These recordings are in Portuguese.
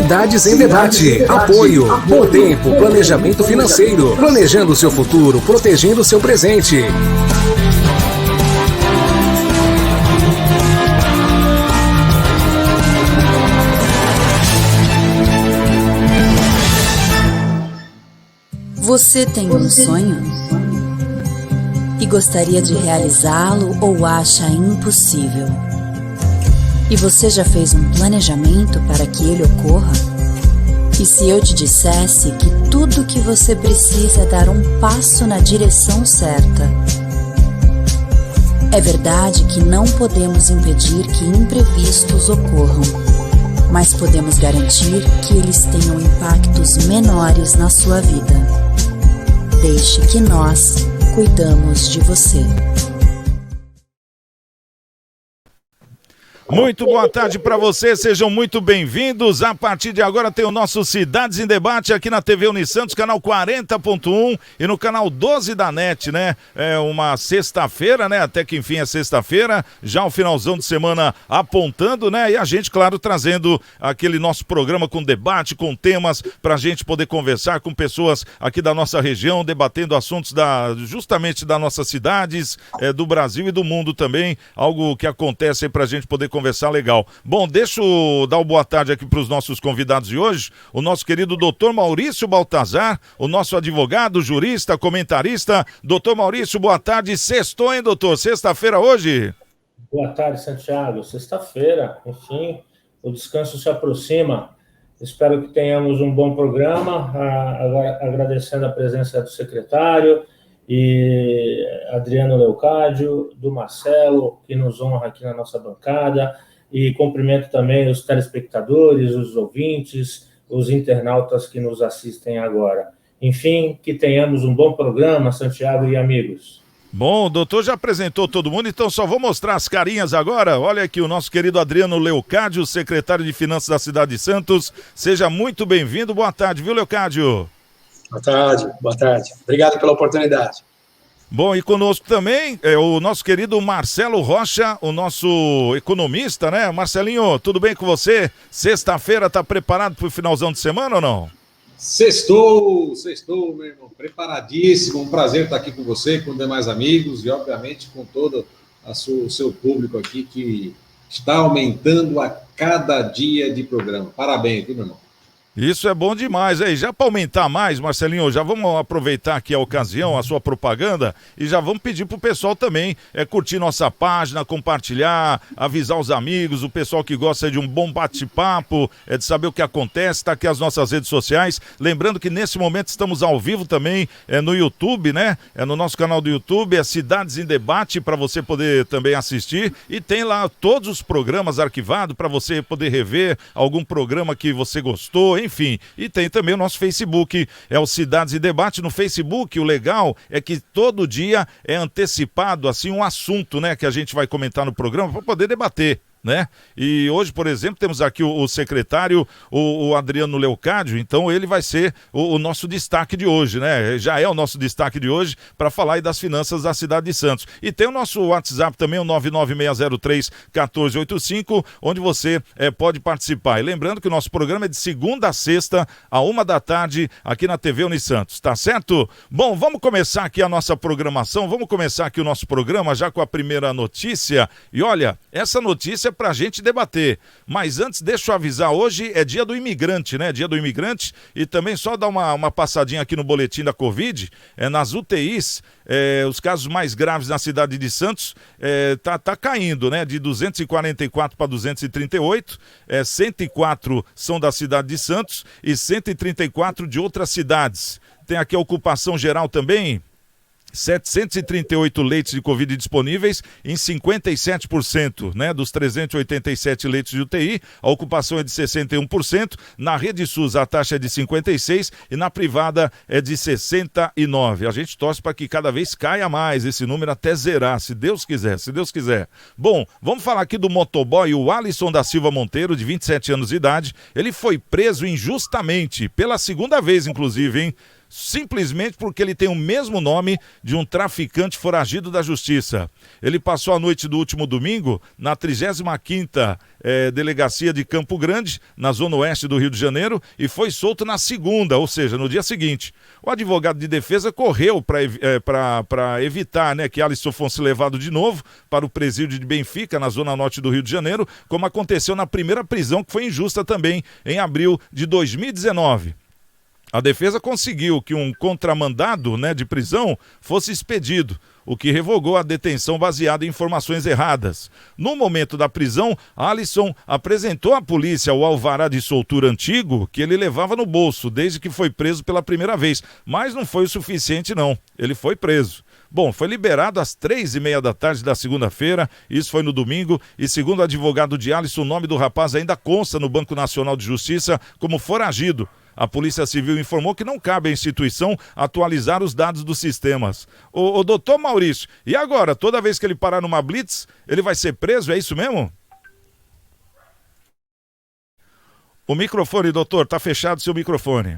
Cidades em Debate. Apoio. Bom Tempo. Planejamento financeiro. Planejando o seu futuro. Protegendo o seu presente. Você tem um sonho? E gostaria de realizá-lo ou acha impossível? E você já fez um planejamento para que ele ocorra? E se eu te dissesse que tudo o que você precisa é dar um passo na direção certa? É verdade que não podemos impedir que imprevistos ocorram, mas podemos garantir que eles tenham impactos menores na sua vida. Deixe que nós cuidamos de você. Muito boa tarde para você, sejam muito bem-vindos. A partir de agora tem o nosso Cidades em Debate aqui na TV Unisantos, canal 40.1 e no canal 12 da NET, né? É uma sexta-feira, né? Até que enfim é sexta-feira, já o finalzão de semana apontando, né? E a gente, claro, trazendo aquele nosso programa com debate, com temas pra gente poder conversar com pessoas aqui da nossa região, debatendo assuntos justamente das nossas cidades, do Brasil e do mundo também, algo que acontece aí pra gente poder conversar legal. Bom, deixa eu dar uma boa tarde aqui para os nossos convidados de hoje, o nosso querido doutor Maurício Baltazar, o nosso advogado, jurista, comentarista. Doutor Maurício, boa tarde. Sextou, hein, doutor? Sexta-feira hoje? Boa tarde, Santiago. Sexta-feira, enfim, o descanso se aproxima. Espero que tenhamos um bom programa, agradecendo a presença do secretário e Adriano Leocádio, do Marcelo, que nos honra aqui na nossa bancada, e cumprimento também os telespectadores, os ouvintes, os internautas que nos assistem agora. Enfim, que tenhamos um bom programa, Santiago e amigos. Bom, o doutor já apresentou todo mundo, então só vou mostrar as carinhas agora. Olha aqui o nosso querido Adriano Leocádio, secretário de Finanças da cidade de Santos. Seja muito bem-vindo, boa tarde, viu, Leocádio? Boa tarde, boa tarde. Obrigado pela oportunidade. Bom, e conosco também é o nosso querido Marcelo Rocha, o nosso economista, né? Marcelinho, tudo bem com você? Sexta-feira, tá preparado para o finalzão de semana ou não? Sextou, meu irmão, preparadíssimo, um prazer estar aqui com você, com os demais amigos e, obviamente, com todo o seu público aqui que está aumentando a cada dia de programa. Parabéns, viu, meu irmão? Isso é bom demais, aí. Já para aumentar mais, Marcelinho, já vamos aproveitar aqui a ocasião, a sua propaganda, e já vamos pedir pro pessoal também curtir nossa página, compartilhar, avisar os amigos, o pessoal que gosta de um bom bate-papo, de saber o que acontece, tá aqui as nossas redes sociais. Lembrando que nesse momento estamos ao vivo também no YouTube, né? No nosso canal do YouTube, Cidades em Debate, para você poder também assistir, e tem lá todos os programas arquivados para você poder rever algum programa que você gostou, enfim, e tem também o nosso Facebook, é o Cidades em Debate no Facebook. O legal é que todo dia é antecipado, assim, um assunto, né, que a gente vai comentar no programa para poder debater, né? E hoje, por exemplo, temos aqui o secretário, o Adriano Leocádio, então ele vai ser o nosso destaque de hoje, né? Já é o nosso destaque de hoje para falar aí das finanças da cidade de Santos. E tem o nosso WhatsApp também, o 99603-1485, onde você pode participar. E lembrando que o nosso programa é de segunda a sexta, à 13h, aqui na TV Unisantos, tá certo? Bom, vamos começar aqui a nossa programação, vamos começar aqui o nosso programa já com a primeira notícia. E olha, essa notícia pra gente debater, mas antes deixa eu avisar, hoje é dia do imigrante, né? Dia do imigrante, e também só dar uma passadinha aqui no boletim da Covid, nas UTIs, os casos mais graves na cidade de Santos, tá caindo, né? De 244 para 238, 104 são da cidade de Santos e 134 de outras cidades. Tem aqui a ocupação geral também, 738 leitos de Covid disponíveis em 57%, né, dos 387 leitos de UTI, a ocupação é de 61%, na rede SUS a taxa é de 56% e na privada é de 69%. A gente torce para que cada vez caia mais esse número até zerar, se Deus quiser, se Deus quiser. Bom, vamos falar aqui do motoboy, o Alisson da Silva Monteiro, de 27 anos de idade. Ele foi preso injustamente, pela segunda vez inclusive, hein? simplesmente porque ele tem o mesmo nome de um traficante foragido da justiça. Ele passou a noite do último domingo na 35ª Delegacia de Campo Grande, na zona oeste do Rio de Janeiro, e foi solto na segunda, ou seja, no dia seguinte. O advogado de defesa correu para evitar, né, que Alisson fosse levado de novo para o presídio de Benfica, na zona norte do Rio de Janeiro, como aconteceu na primeira prisão, que foi injusta também, em abril de 2019. A defesa conseguiu que um contramandado, né, de prisão fosse expedido, o que revogou a detenção baseada em informações erradas. No momento da prisão, Alisson apresentou à polícia o alvará de soltura antigo que ele levava no bolso desde que foi preso pela primeira vez, mas não foi o suficiente não, ele foi preso. Bom, foi liberado às 3h30 da tarde da segunda-feira, isso foi no domingo, e segundo o advogado de Alisson, o nome do rapaz ainda consta no Banco Nacional de Justiça como foragido. A Polícia Civil informou que não cabe à instituição atualizar os dados dos sistemas. O doutor Maurício, e agora, toda vez que ele parar numa blitz, ele vai ser preso, é isso mesmo? O microfone, doutor, tá fechado seu microfone.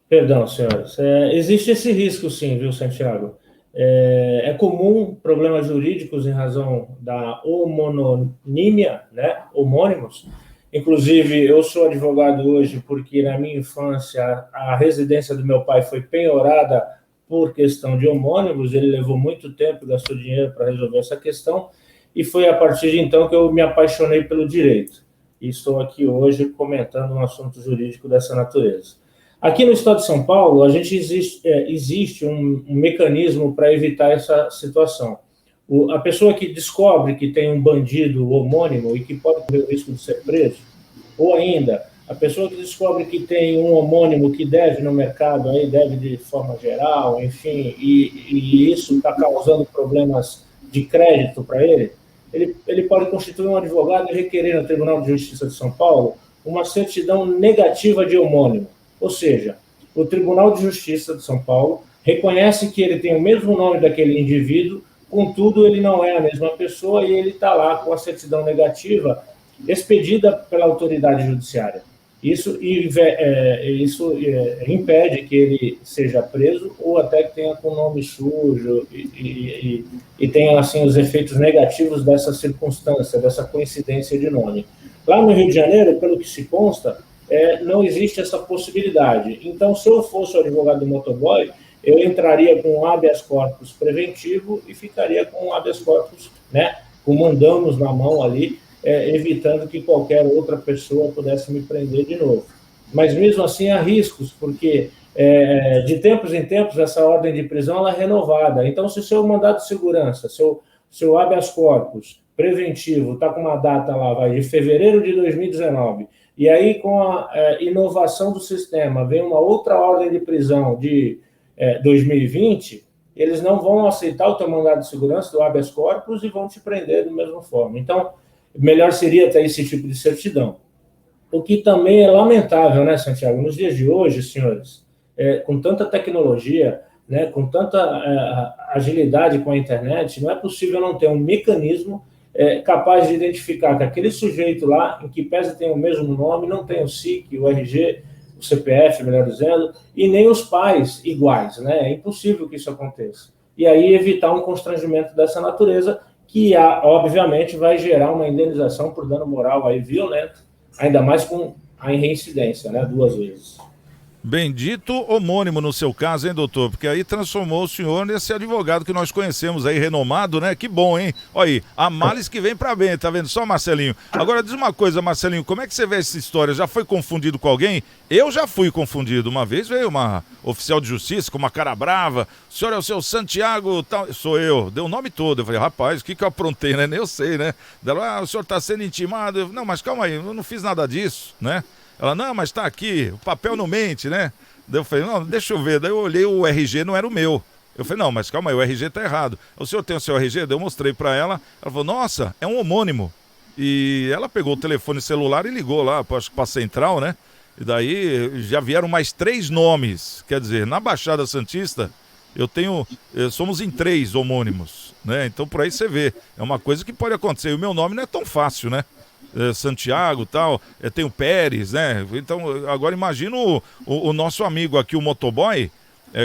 Perdão, senhores. Existe esse risco, sim, viu, Santiago? É comum problemas jurídicos em razão da homonímia, né? Homônimos. Inclusive, eu sou advogado hoje porque, na minha infância, a residência do meu pai foi penhorada por questão de homônimos. Ele levou muito tempo, gastou dinheiro para resolver essa questão, e foi a partir de então que eu me apaixonei pelo direito. E estou aqui hoje comentando um assunto jurídico dessa natureza. Aqui no estado de São Paulo, a gente existe um mecanismo para evitar essa situação. A pessoa que descobre que tem um bandido homônimo e que pode correr o risco de ser preso, ou ainda, a pessoa que descobre que tem um homônimo que deve no mercado, aí deve de forma geral, enfim, e isso está causando problemas de crédito para ele pode constituir um advogado e requerer no Tribunal de Justiça de São Paulo uma certidão negativa de homônimo. Ou seja, o Tribunal de Justiça de São Paulo reconhece que ele tem o mesmo nome daquele indivíduo, contudo, ele não é a mesma pessoa e ele está lá com a certidão negativa expedida pela autoridade judiciária. Isso impede que ele seja preso ou até que tenha com nome sujo e tenha, assim, os efeitos negativos dessa circunstância, dessa coincidência de nome. Lá no Rio de Janeiro, pelo que se consta, não existe essa possibilidade. Então, se eu fosse o advogado do motoboy, eu entraria com um habeas corpus preventivo e ficaria com um habeas corpus, né, com mandamus na mão ali, evitando que qualquer outra pessoa pudesse me prender de novo. Mas mesmo assim há riscos, porque de tempos em tempos essa ordem de prisão ela é renovada. Então, se o seu mandado de segurança, seu habeas corpus preventivo está com uma data lá, vai de fevereiro de 2019, e aí com a inovação do sistema vem uma outra ordem de prisão de 2020, eles não vão aceitar o teu mandado de segurança do habeas corpus e vão te prender da mesma forma. Então, melhor seria ter esse tipo de certidão. O que também é lamentável, né, Santiago? Nos dias de hoje, senhores, com tanta tecnologia, né, com tanta agilidade com a internet, não é possível não ter um mecanismo capaz de identificar que aquele sujeito lá, em que pese tem o mesmo nome, não tem o SIC, o RG, o CPF, melhor dizendo, e nem os pais iguais, né? É impossível que isso aconteça. E aí evitar um constrangimento dessa natureza, que obviamente vai gerar uma indenização por dano moral aí violento, ainda mais com a reincidência, né? 2 vezes. Bendito homônimo no seu caso, hein, doutor? Porque aí transformou o senhor nesse advogado que nós conhecemos aí, renomado, né? Que bom, hein? Olha aí, há males que vem pra bem, tá vendo só, Marcelinho? Agora, diz uma coisa, Marcelinho, como é que você vê essa história? Já foi confundido com alguém? Eu já fui confundido. Uma vez veio uma oficial de justiça com uma cara brava. O senhor é o seu Santiago, tal. Sou eu. Deu o nome todo. Eu falei, rapaz, o que eu aprontei, né? Nem eu sei, né? Dela, o senhor tá sendo intimado. Eu, não, mas calma aí, eu não fiz nada disso, né? Ela, não, mas tá aqui, o papel não mente, né? Daí eu falei, não, deixa eu ver. Daí eu olhei, o RG não era o meu. Eu falei, não, mas calma aí, o RG tá errado. O senhor tem o seu RG? Daí eu mostrei pra ela. Ela falou, nossa, é um homônimo. E ela pegou o telefone celular e ligou lá, acho que pra central, né? E daí já vieram mais 3 nomes. Quer dizer, na Baixada Santista, somos em 3 homônimos, né? Então por aí você vê. É uma coisa que pode acontecer. E o meu nome não é tão fácil, né? Santiago e tal, tem o Pérez, né? Então, agora imagina o nosso amigo aqui, o motoboy,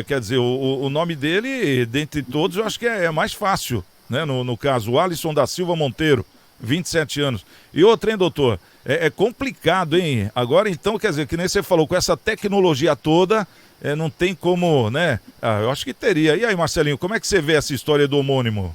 quer dizer, o nome dele, dentre todos, eu acho que é mais fácil, né? No caso, o Alisson da Silva Monteiro, 27 anos. E outra, hein, doutor? É complicado, hein? Agora, então, quer dizer, que nem você falou, com essa tecnologia toda, não tem como, né? Eu acho que teria. E aí, Marcelinho, como é que você vê essa história do homônimo?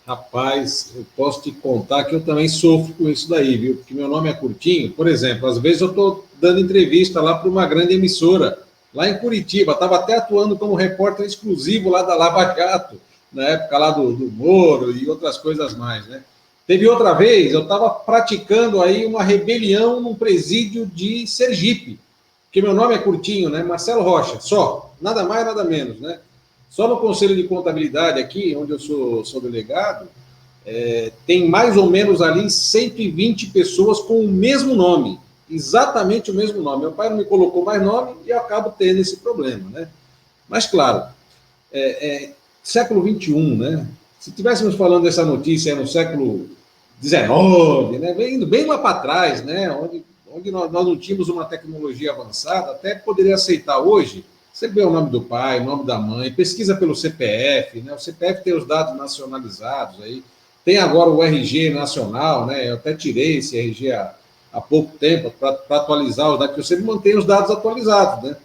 Rapaz, eu posso te contar que eu também sofro com isso daí, viu? Porque meu nome é curtinho. Por exemplo, às vezes eu estou dando entrevista lá para uma grande emissora, lá em Curitiba. Estava até atuando como repórter exclusivo lá da Lava Jato, na época lá do Moro e outras coisas mais, né? Teve outra vez, eu estava praticando aí uma rebelião num presídio de Sergipe, porque meu nome é curtinho, né? Marcelo Rocha, só, nada mais, nada menos, né? Só no Conselho de Contabilidade aqui, onde eu sou delegado, tem mais ou menos ali 120 pessoas com o mesmo nome, exatamente o mesmo nome. Meu pai não me colocou mais nome e eu acabo tendo esse problema, né? Mas, claro, século XXI, né? Se estivéssemos falando dessa notícia no século XIX, né? Indo bem lá para trás, né? Onde nós não tínhamos uma tecnologia avançada, até poderia aceitar hoje. Você vê o nome do pai, o nome da mãe, pesquisa pelo CPF, né? O CPF tem os dados nacionalizados aí, tem agora o RG nacional, né? Eu até tirei esse RG há pouco tempo para atualizar os dados, que eu sempre mantenho os dados atualizados, né?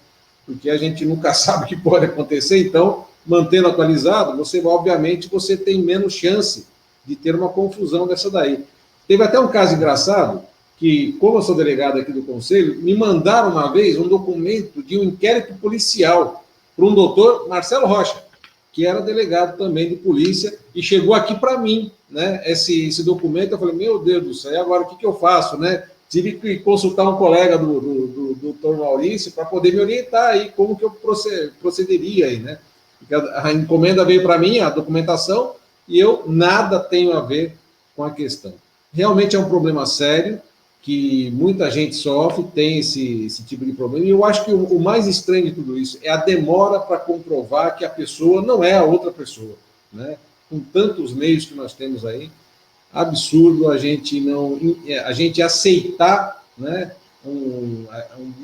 Porque a gente nunca sabe o que pode acontecer, então, mantendo atualizado, obviamente, você tem menos chance de ter uma confusão dessa daí. Teve até um caso engraçado, que, como eu sou delegado aqui do Conselho, me mandaram uma vez um documento de um inquérito policial para um doutor Marcelo Rocha, que era delegado também de polícia, e chegou aqui para mim, né, esse documento. Eu falei, meu Deus do céu, e agora o que eu faço, né? Tive que consultar um colega do doutor Maurício para poder me orientar aí como que eu procederia aí, né? Porque a encomenda veio para mim, a documentação, e eu nada tenho a ver com a questão. Realmente é um problema sério, que muita gente sofre, tem esse tipo de problema, e eu acho que o mais estranho de tudo isso é a demora para comprovar que a pessoa não é a outra pessoa, né? Com tantos meios que nós temos aí, absurdo a gente aceitar, né, um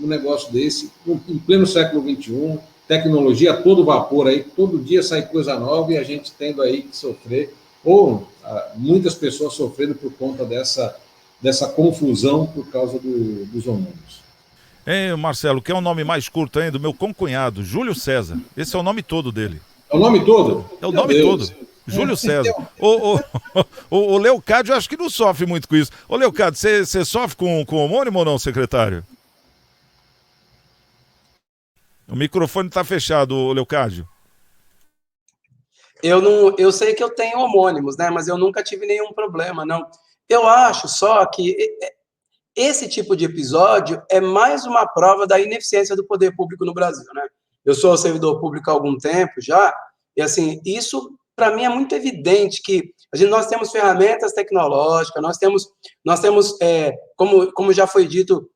negócio desse, em pleno século XXI, tecnologia a todo vapor aí, todo dia sai coisa nova e a gente tendo aí que sofrer, ou muitas pessoas sofrendo por conta dessa confusão por causa dos homônimos. Marcelo, que é o nome mais curto ainda do meu concunhado, Júlio César. Esse é o nome todo dele. É o nome todo? É o nome todo. Júlio César. O Leocádio, eu acho que não sofre muito com isso. Ô, Leocádio, você sofre com homônimo ou não, secretário? O microfone está fechado, Leocádio. Eu sei que eu tenho homônimos, né? Mas eu nunca tive nenhum problema, não. Eu acho só que esse tipo de episódio é mais uma prova da ineficiência do poder público no Brasil, né? Eu sou servidor público há algum tempo já, e assim, isso para mim é muito evidente que nós temos ferramentas tecnológicas, nós temos como já foi dito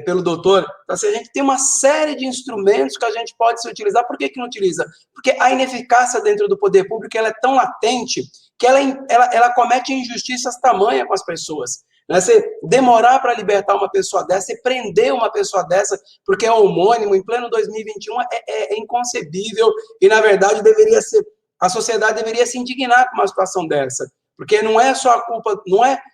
pelo doutor, assim, a gente tem uma série de instrumentos que a gente pode se utilizar. Por que não utiliza? Porque a ineficácia dentro do poder público ela é tão latente que ela comete injustiças tamanha com as pessoas. Né? Você demorar para libertar uma pessoa dessa, você prender uma pessoa dessa, porque é homônimo, em pleno 2021, é inconcebível, e, na verdade, a sociedade deveria se indignar com uma situação dessa. Porque não é só a culpa,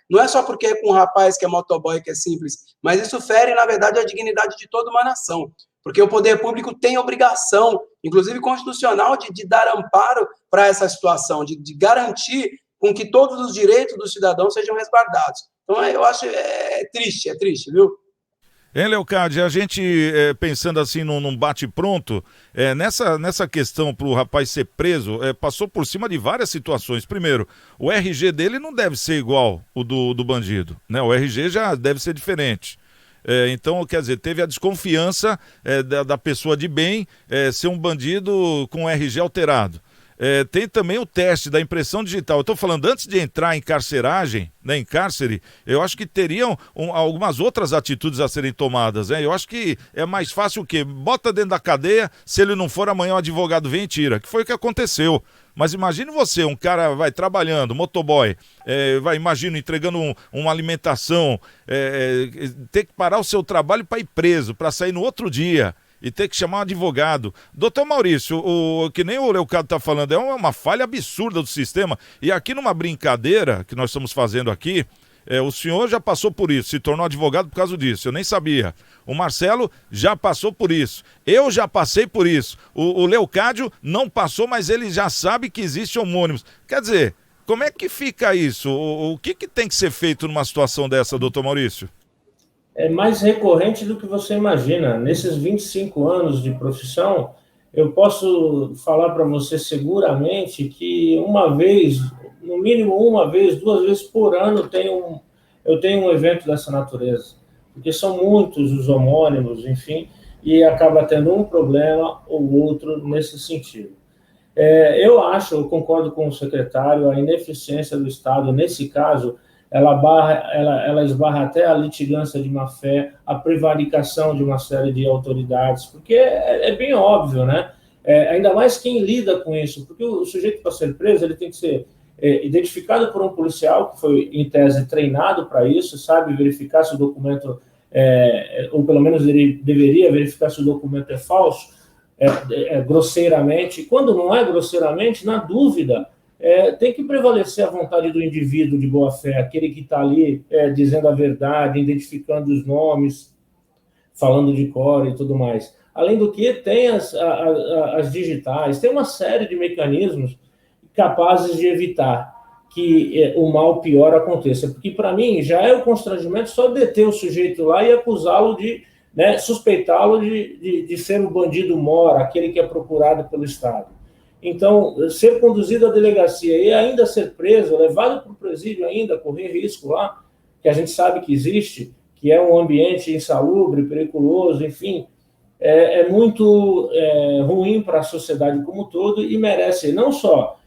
não é só porque é com um rapaz que é motoboy, que é simples, mas isso fere, na verdade, a dignidade de toda uma nação. Porque o poder público tem obrigação, inclusive constitucional, de dar amparo para essa situação, de garantir com que todos os direitos dos cidadãos sejam resguardados. Então, eu acho triste, viu? Leocádio, a gente pensando assim num bate-pronto, nessa questão para o rapaz ser preso, passou por cima de várias situações. Primeiro, o RG dele não deve ser igual o do bandido, né? O RG já deve ser diferente. Então, quer dizer, teve a desconfiança da pessoa de bem ser um bandido com RG alterado. tem também o teste da impressão digital. Eu estou falando, antes de entrar em carceragem, né, em cárcere, eu acho que teriam algumas outras atitudes a serem tomadas. Né? Eu acho que é mais fácil o quê? Bota dentro da cadeia, se ele não for, amanhã o advogado vem e tira. Que foi o que aconteceu. Mas imagine você, um cara vai trabalhando, motoboy, imagina, entregando uma alimentação, ter que parar o seu trabalho para ir preso, para sair no outro dia e ter que chamar um advogado. Doutor Maurício, que nem o Leucádio está falando, é uma falha absurda do sistema. E aqui numa brincadeira que nós estamos fazendo aqui, o senhor já passou por isso, se tornou advogado por causa disso, eu nem sabia. O Marcelo já passou por isso, eu já passei por isso. O Leucádio não passou, mas ele já sabe que existe homônimos. Quer dizer, como é que fica isso? O que tem que ser feito numa situação dessa, doutor Maurício? É mais recorrente do que você imagina. Nesses 25 anos de profissão, eu posso falar para você seguramente que uma vez, no mínimo uma vez, 2 vezes por ano, eu tenho um evento dessa natureza. Porque são muitos os homônimos, enfim, e acaba tendo um problema ou outro nesse sentido. Eu concordo com o secretário, a ineficiência do Estado, nesse caso, ela esbarra até a litigância de má-fé, a prevaricação de uma série de autoridades, porque é bem óbvio, né? Ainda mais quem lida com isso, porque o sujeito, para ser preso, ele tem que ser identificado por um policial que foi, em tese, treinado para isso, sabe verificar se o documento, ou pelo menos ele deveria verificar se o documento é falso, grosseiramente. Quando não é grosseiramente, na dúvida, tem que prevalecer a vontade do indivíduo de boa-fé, aquele que está ali dizendo a verdade, identificando os nomes, falando de cor e tudo mais. Além do que, tem as digitais, tem uma série de mecanismos capazes de evitar que o mal pior aconteça. Porque, para mim, já é o constrangimento só deter o sujeito lá e acusá-lo de, suspeitá-lo de ser o bandido mora, aquele que é procurado pelo Estado. Então, ser conduzido à delegacia e ainda ser preso, levado para o presídio ainda, correr risco lá, que a gente sabe que existe, que é um ambiente insalubre, periculoso, enfim, é muito ruim para a sociedade como um todo e merece não só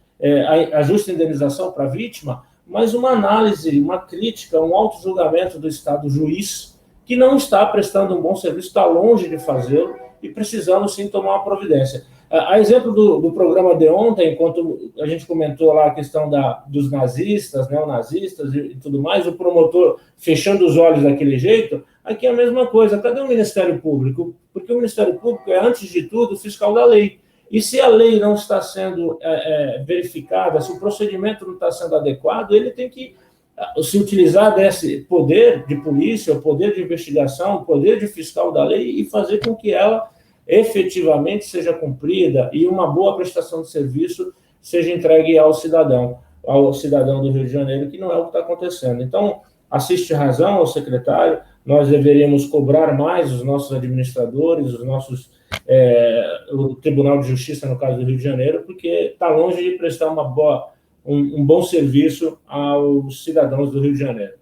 a justa indenização para a vítima, mas uma análise, uma crítica, um auto-julgamento do Estado juiz, que não está prestando um bom serviço, está longe de fazê-lo e precisamos sim tomar uma providência. A exemplo do programa de ontem, enquanto a gente comentou lá a questão dos nazistas, neonazistas e tudo mais, o promotor fechando os olhos daquele jeito, aqui é a mesma coisa. Cadê o Ministério Público? Porque o Ministério Público é, antes de tudo, fiscal da lei. E se a lei não está sendo verificada, se o procedimento não está sendo adequado, ele tem que se utilizar desse poder de polícia, o poder de investigação, o poder de fiscal da lei e fazer com que ela efetivamente seja cumprida e uma boa prestação de serviço seja entregue ao cidadão do Rio de Janeiro, que não é o que está acontecendo. Então, assiste razão ao secretário, nós deveríamos cobrar mais os nossos administradores, o Tribunal de Justiça, no caso do Rio de Janeiro, porque está longe de prestar um bom serviço aos cidadãos do Rio de Janeiro.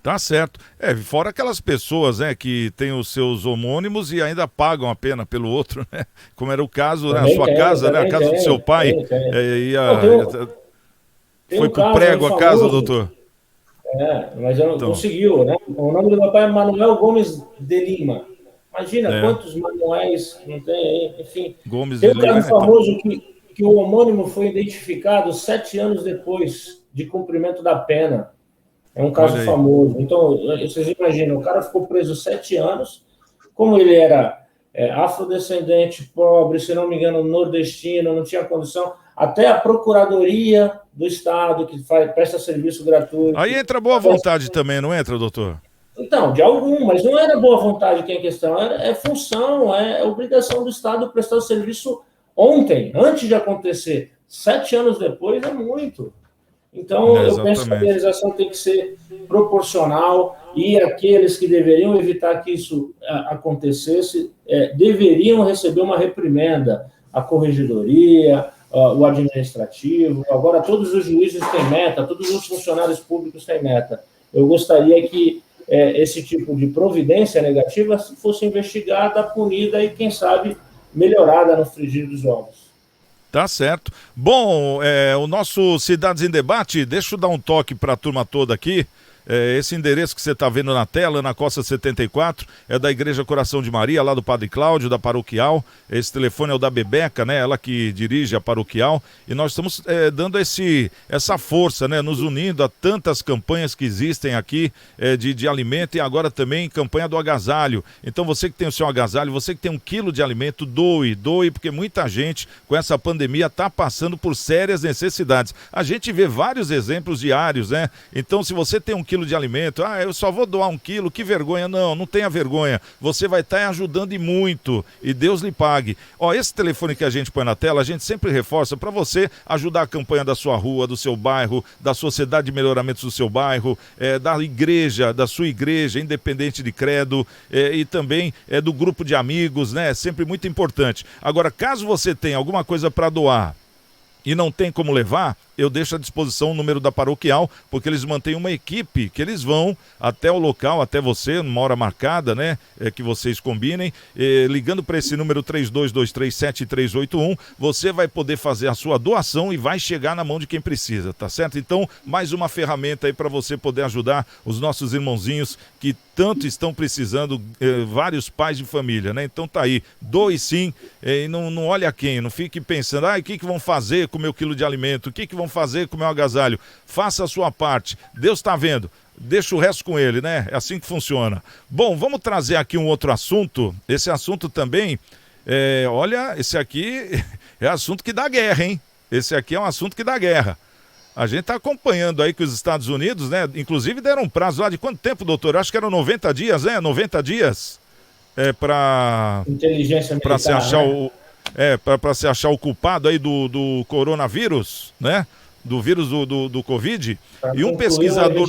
Tá certo. Fora aquelas pessoas, né, que têm os seus homônimos e ainda pagam a pena pelo outro, né? Como era o caso, né, a sua casa, né, a casa do seu pai. Foi pro prego a casa, doutor? Mas não conseguiu, né? O nome do meu pai é Manuel Gomes de Lima. Imagina quantos Manuéis não tem aí, enfim. Gomes tem de um caso Lima, famoso que o homônimo foi identificado 7 anos depois de cumprimento da pena. É um caso famoso. Então, vocês imaginam, o cara ficou preso 7 anos, como ele era afrodescendente, pobre, se não me engano, nordestino, não tinha condição, até a Procuradoria do Estado, que presta serviço gratuito. Aí entra boa vontade também, não entra, doutor? Então, de algum, mas não era boa vontade que é a questão, é função, é obrigação do Estado prestar o serviço ontem, antes de acontecer. 7 anos depois é muito. Então, eu penso que a indenização tem que ser proporcional e aqueles que deveriam evitar que isso acontecesse deveriam receber uma reprimenda. A corregedoria, o administrativo, agora todos os juízes têm meta, todos os funcionários públicos têm meta. Eu gostaria que esse tipo de providência negativa fosse investigada, punida e, quem sabe, melhorada no frigir dos ovos. Tá certo. Bom, o nosso Cidades em Debate, deixa eu dar um toque para a turma toda aqui. Esse endereço que você está vendo na tela, na Costa 74, é da Igreja Coração de Maria, lá do Padre Cláudio, da Paroquial. Esse telefone é o da Bebeca, né? Ela que dirige a Paroquial. E nós estamos dando essa força, né? Nos unindo a tantas campanhas que existem aqui de alimento e agora também campanha do agasalho. Então você que tem o seu agasalho, você que tem 1 quilo de alimento, doe, porque muita gente com essa pandemia está passando por sérias necessidades. A gente vê vários exemplos diários, né? Então se você tem 1 quilo de alimento, eu só vou doar 1 quilo, que vergonha. Não tenha vergonha, você vai estar ajudando e muito, e Deus lhe pague. Esse telefone que a gente põe na tela, a gente sempre reforça para você ajudar a campanha da sua rua, do seu bairro, da Sociedade de Melhoramentos do seu bairro, da igreja, da sua igreja, independente de credo, e também do grupo de amigos, né? Sempre muito importante. Agora, caso você tenha alguma coisa para doar e não tem como levar, eu deixo à disposição o número da Paroquial, porque eles mantêm uma equipe que eles vão até o local, até você, numa hora marcada, né? Que vocês combinem, ligando para esse número 32237381, você vai poder fazer a sua doação e vai chegar na mão de quem precisa, tá certo? Então, mais uma ferramenta aí para você poder ajudar os nossos irmãozinhos que tanto estão precisando, vários pais de família, né? Então tá aí, doe sim, e não olhe a quem, não fique pensando, o que vão fazer com o meu quilo de alimento, o que vão fazer com o meu agasalho. Faça a sua parte, Deus está vendo, deixa o resto com ele, né? É assim que funciona. Bom, vamos trazer aqui um outro assunto. Esse assunto também, olha, esse aqui é assunto que dá guerra, hein? Esse aqui é um assunto que dá guerra. A gente está acompanhando aí que os Estados Unidos, né? Inclusive deram um prazo lá de quanto tempo, doutor? Acho que eram 90 dias, né? 90 dias para inteligência militar, para se achar né? Para se achar o culpado aí do coronavírus, né? Do vírus do Covid. E um pesquisador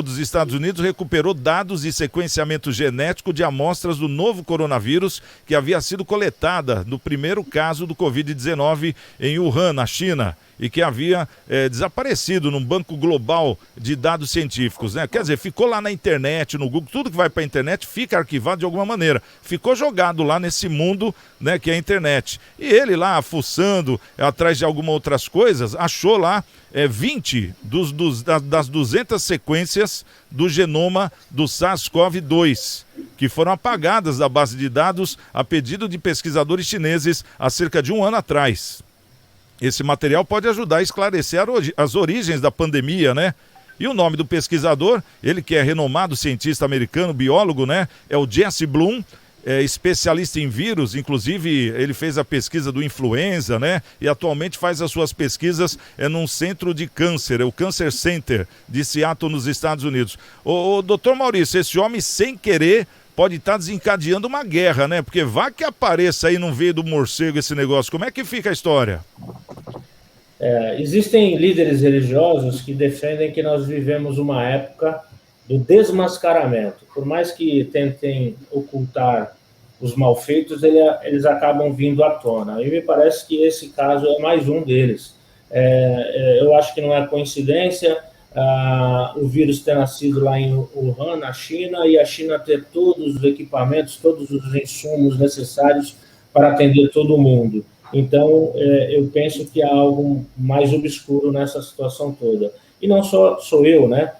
dos Estados Unidos recuperou dados de sequenciamento genético de amostras do novo coronavírus que havia sido coletada no primeiro caso do Covid-19 em Wuhan, na China, e que havia desaparecido num banco global de dados científicos, né? Quer dizer, ficou lá na internet, no Google, tudo que vai para a internet fica arquivado de alguma maneira. Ficou jogado lá nesse mundo, né, que é a internet. E ele lá, fuçando atrás de algumas outras coisas, achou lá 20 das 200 sequências do genoma do SARS-CoV-2, que foram apagadas da base de dados a pedido de pesquisadores chineses há cerca de 1 ano atrás. Esse material pode ajudar a esclarecer as origens da pandemia, né? E o nome do pesquisador, ele que é renomado cientista americano, biólogo, né? É o Jesse Bloom, especialista em vírus, inclusive ele fez a pesquisa do influenza, né? E atualmente faz as suas pesquisas num centro de câncer, o Cancer Center de Seattle, nos Estados Unidos. O doutor Maurício, esse homem sem querer pode estar desencadeando uma guerra, né? Porque vá que apareça aí no veio do morcego esse negócio. Como é que fica a história? Existem líderes religiosos que defendem que nós vivemos uma época do desmascaramento. Por mais que tentem ocultar os malfeitos, eles acabam vindo à tona. E me parece que esse caso é mais um deles. Eu acho que não é coincidência o vírus ter nascido lá em Wuhan, na China, e a China ter todos os equipamentos, todos os insumos necessários para atender todo mundo. Então, eu penso que há algo mais obscuro nessa situação toda. E não só sou eu, né?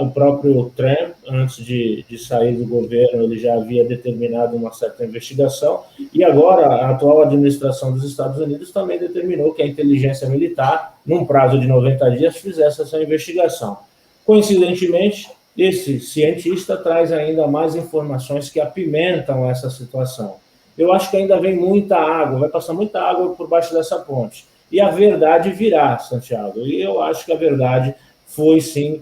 O próprio Trump, antes de sair do governo, ele já havia determinado uma certa investigação, e agora a atual administração dos Estados Unidos também determinou que a inteligência militar, num prazo de 90 dias, fizesse essa investigação. Coincidentemente, esse cientista traz ainda mais informações que apimentam essa situação. Eu acho que ainda vem muita água, vai passar muita água por baixo dessa ponte. E a verdade virá, Santiago. E eu acho que a verdade foi, sim,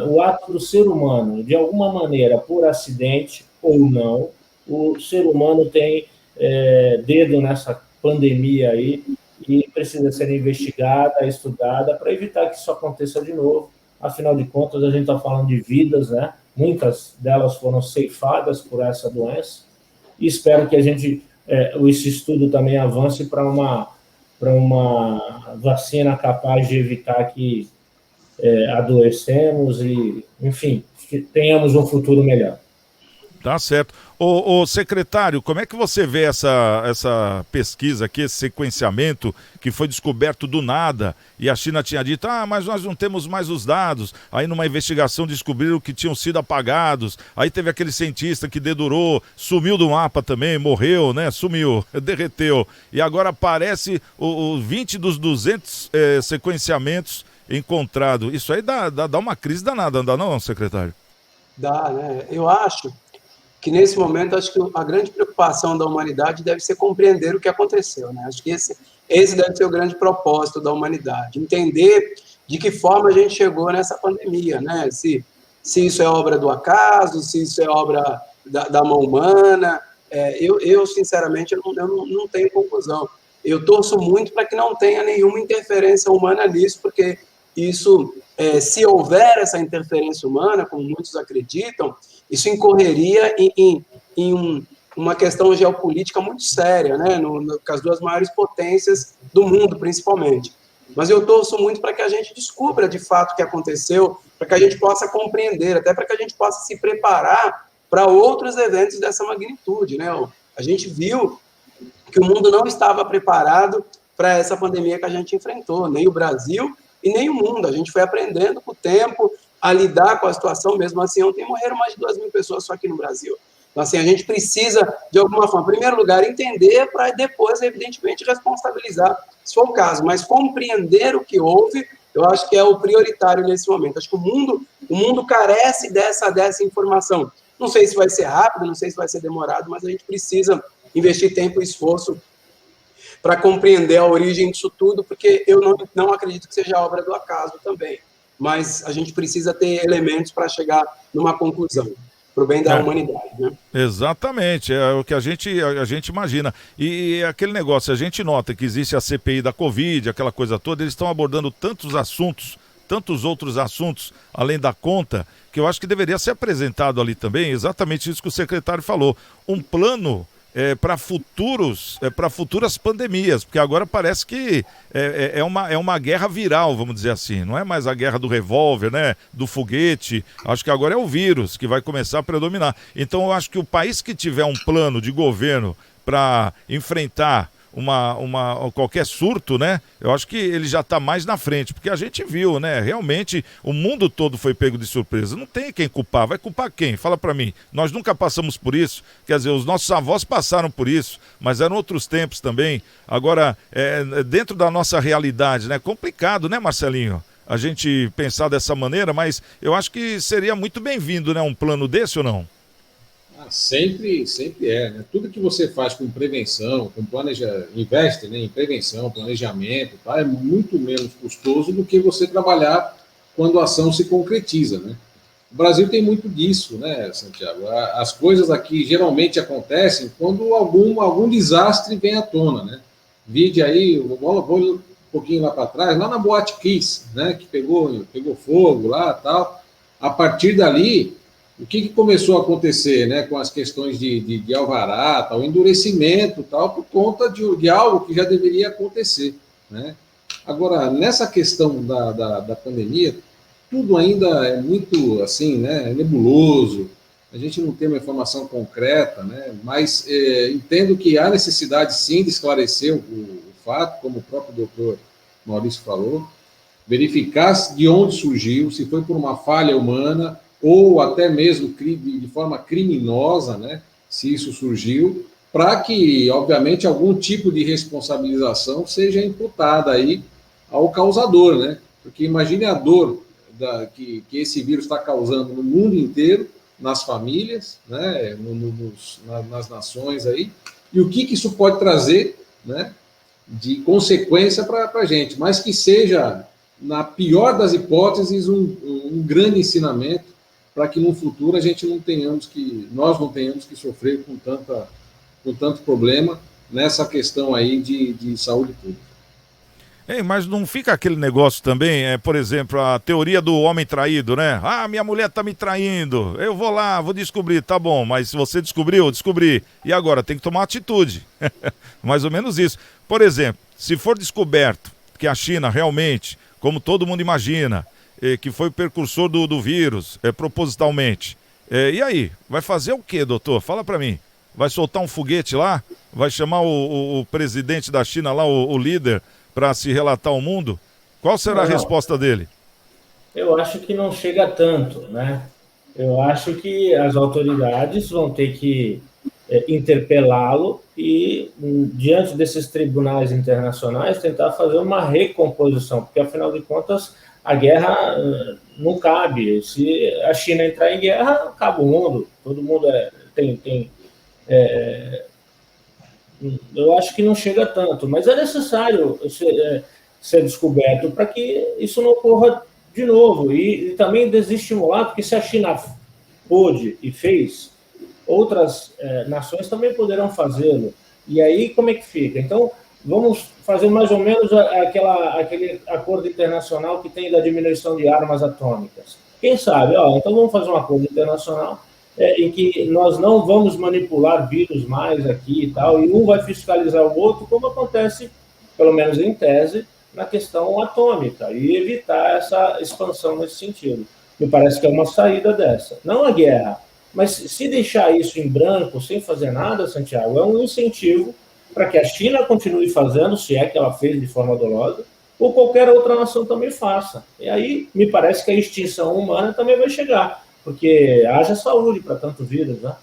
o ato do ser humano, de alguma maneira, por acidente ou não, o ser humano tem dedo nessa pandemia aí e precisa ser investigada, estudada, para evitar que isso aconteça de novo. Afinal de contas, a gente está falando de vidas, né? Muitas delas foram ceifadas por essa doença, e espero que esse estudo também avance para uma vacina capaz de evitar que adoecemos e, enfim, que tenhamos um futuro melhor. Tá certo. Ô, secretário, como é que você vê essa pesquisa aqui, esse sequenciamento que foi descoberto do nada e a China tinha dito, mas nós não temos mais os dados. Aí numa investigação descobriram que tinham sido apagados. Aí teve aquele cientista que dedurou, sumiu do mapa também, morreu, né? Sumiu, derreteu. E agora aparece os 20 dos 200 sequenciamentos encontrados. Isso aí dá uma crise danada, não dá não, secretário? Dá, né? Eu acho que nesse momento, acho que a grande preocupação da humanidade deve ser compreender o que aconteceu, né? Acho que esse deve ser o grande propósito da humanidade, entender de que forma a gente chegou nessa pandemia, né? Se isso é obra do acaso, se isso é obra da mão humana. Eu sinceramente, eu não tenho conclusão. Eu torço muito para que não tenha nenhuma interferência humana nisso, porque isso, se houver essa interferência humana, como muitos acreditam, isso incorreria em uma questão geopolítica muito séria, né? Com as duas maiores potências do mundo, principalmente. Mas eu torço muito para que a gente descubra de fato o que aconteceu, para que a gente possa compreender, até para que a gente possa se preparar para outros eventos dessa magnitude, né? A gente viu que o mundo não estava preparado para essa pandemia que a gente enfrentou, nem o Brasil e nem o mundo. A gente foi aprendendo com o tempo a lidar com a situação. Mesmo assim, ontem morreram mais de 2.000 pessoas só aqui no Brasil. Então, assim, a gente precisa, de alguma forma, em primeiro lugar, entender para depois, evidentemente, responsabilizar, se for o caso. Mas compreender o que houve, eu acho que é o prioritário nesse momento. Acho que o mundo carece dessa informação. Não sei se vai ser rápido, não sei se vai ser demorado, mas a gente precisa investir tempo e esforço para compreender a origem disso tudo, porque eu não acredito que seja obra do acaso também. Mas a gente precisa ter elementos para chegar numa conclusão, para o bem da humanidade, né? Exatamente, é o que a gente imagina. E aquele negócio, a gente nota que existe a CPI da Covid, aquela coisa toda, eles estão abordando tantos outros assuntos, além da conta, que eu acho que deveria ser apresentado ali também, exatamente isso que o secretário falou, um plano para futuras pandemias, porque agora parece que é uma guerra viral, vamos dizer assim, não é mais a guerra do revólver, né, do foguete, acho que agora é o vírus que vai começar a predominar. Então eu acho que o país que tiver um plano de governo para enfrentar qualquer surto, né? Eu acho que ele já está mais na frente, porque a gente viu, né? Realmente o mundo todo foi pego de surpresa. Não tem quem culpar. Vai culpar quem? Fala para mim. Nós nunca passamos por isso. Quer dizer, os nossos avós passaram por isso, mas eram outros tempos também. Agora, dentro da nossa realidade, né? Complicado, né, Marcelinho? A gente pensar dessa maneira, mas eu acho que seria muito bem-vindo, né? Um plano desse ou não? Sempre é, né? Tudo que você faz com prevenção, investe, né, em prevenção, planejamento, tá? É muito menos custoso do que você trabalhar quando a ação se concretiza, né? O Brasil tem muito disso, né, Santiago? As coisas aqui geralmente acontecem quando algum desastre vem à tona, né? Vide aí, vou um pouquinho lá para trás, lá na Boate Kiss, né, que pegou fogo lá, tal. A partir dali, o que começou a acontecer, né, com as questões de alvará, tal, endurecimento, tal, por conta de algo que já deveria acontecer, né? Agora, nessa questão da pandemia, tudo ainda é muito, assim, né, nebuloso, a gente não tem uma informação concreta, né, mas entendo que há necessidade, sim, de esclarecer o fato, como o próprio doutor Maurício falou, verificar de onde surgiu, se foi por uma falha humana, ou até mesmo de forma criminosa, né, se isso surgiu, para que, obviamente, algum tipo de responsabilização seja imputada aí ao causador, né? Porque imagine a dor que esse vírus está causando no mundo inteiro, nas famílias, né, nas nações aí, e o que isso pode trazer, né, de consequência para a gente, mas que seja, na pior das hipóteses, um grande ensinamento para que no futuro nós não tenhamos que sofrer com tanto problema nessa questão aí de saúde pública. Mas não fica aquele negócio também, por exemplo, a teoria do homem traído, né? Minha mulher tá me traindo, eu vou lá, vou descobrir, tá bom, mas se você descobriu, descobri, e agora tem que tomar atitude, mais ou menos isso. Por exemplo, se for descoberto que a China realmente, como todo mundo imagina, que foi o precursor do vírus, propositalmente, E aí, vai fazer o quê, doutor? Fala para mim. Vai soltar um foguete lá? Vai chamar o presidente da China lá, o líder, para se relatar ao mundo? Qual será a resposta dele? Eu acho que não chega tanto, né? Eu acho que as autoridades vão ter que interpelá-lo e, diante desses tribunais internacionais, tentar fazer uma recomposição, porque, afinal de contas, a guerra não cabe. Se a China entrar em guerra, acaba o mundo. Todo mundo eu acho que não chega tanto, mas é necessário ser descoberto para que isso não ocorra de novo. E também desestimular, porque se a China pôde e fez, outras nações também poderão fazê-lo. E aí, como é que fica? Então, vamos fazer mais ou menos aquele acordo internacional que tem da diminuição de armas atômicas. Quem sabe? Então vamos fazer um acordo internacional em que nós não vamos manipular vírus mais aqui e tal, e um vai fiscalizar o outro, como acontece, pelo menos em tese, na questão atômica, e evitar essa expansão nesse sentido. Me parece que é uma saída dessa. Não a guerra, mas se deixar isso em branco, sem fazer nada, Santiago, é um incentivo para que a China continue fazendo, se é que ela fez de forma dolosa, ou qualquer outra nação também faça. E aí, me parece que a extinção humana também vai chegar, porque haja saúde para tanto vírus, né?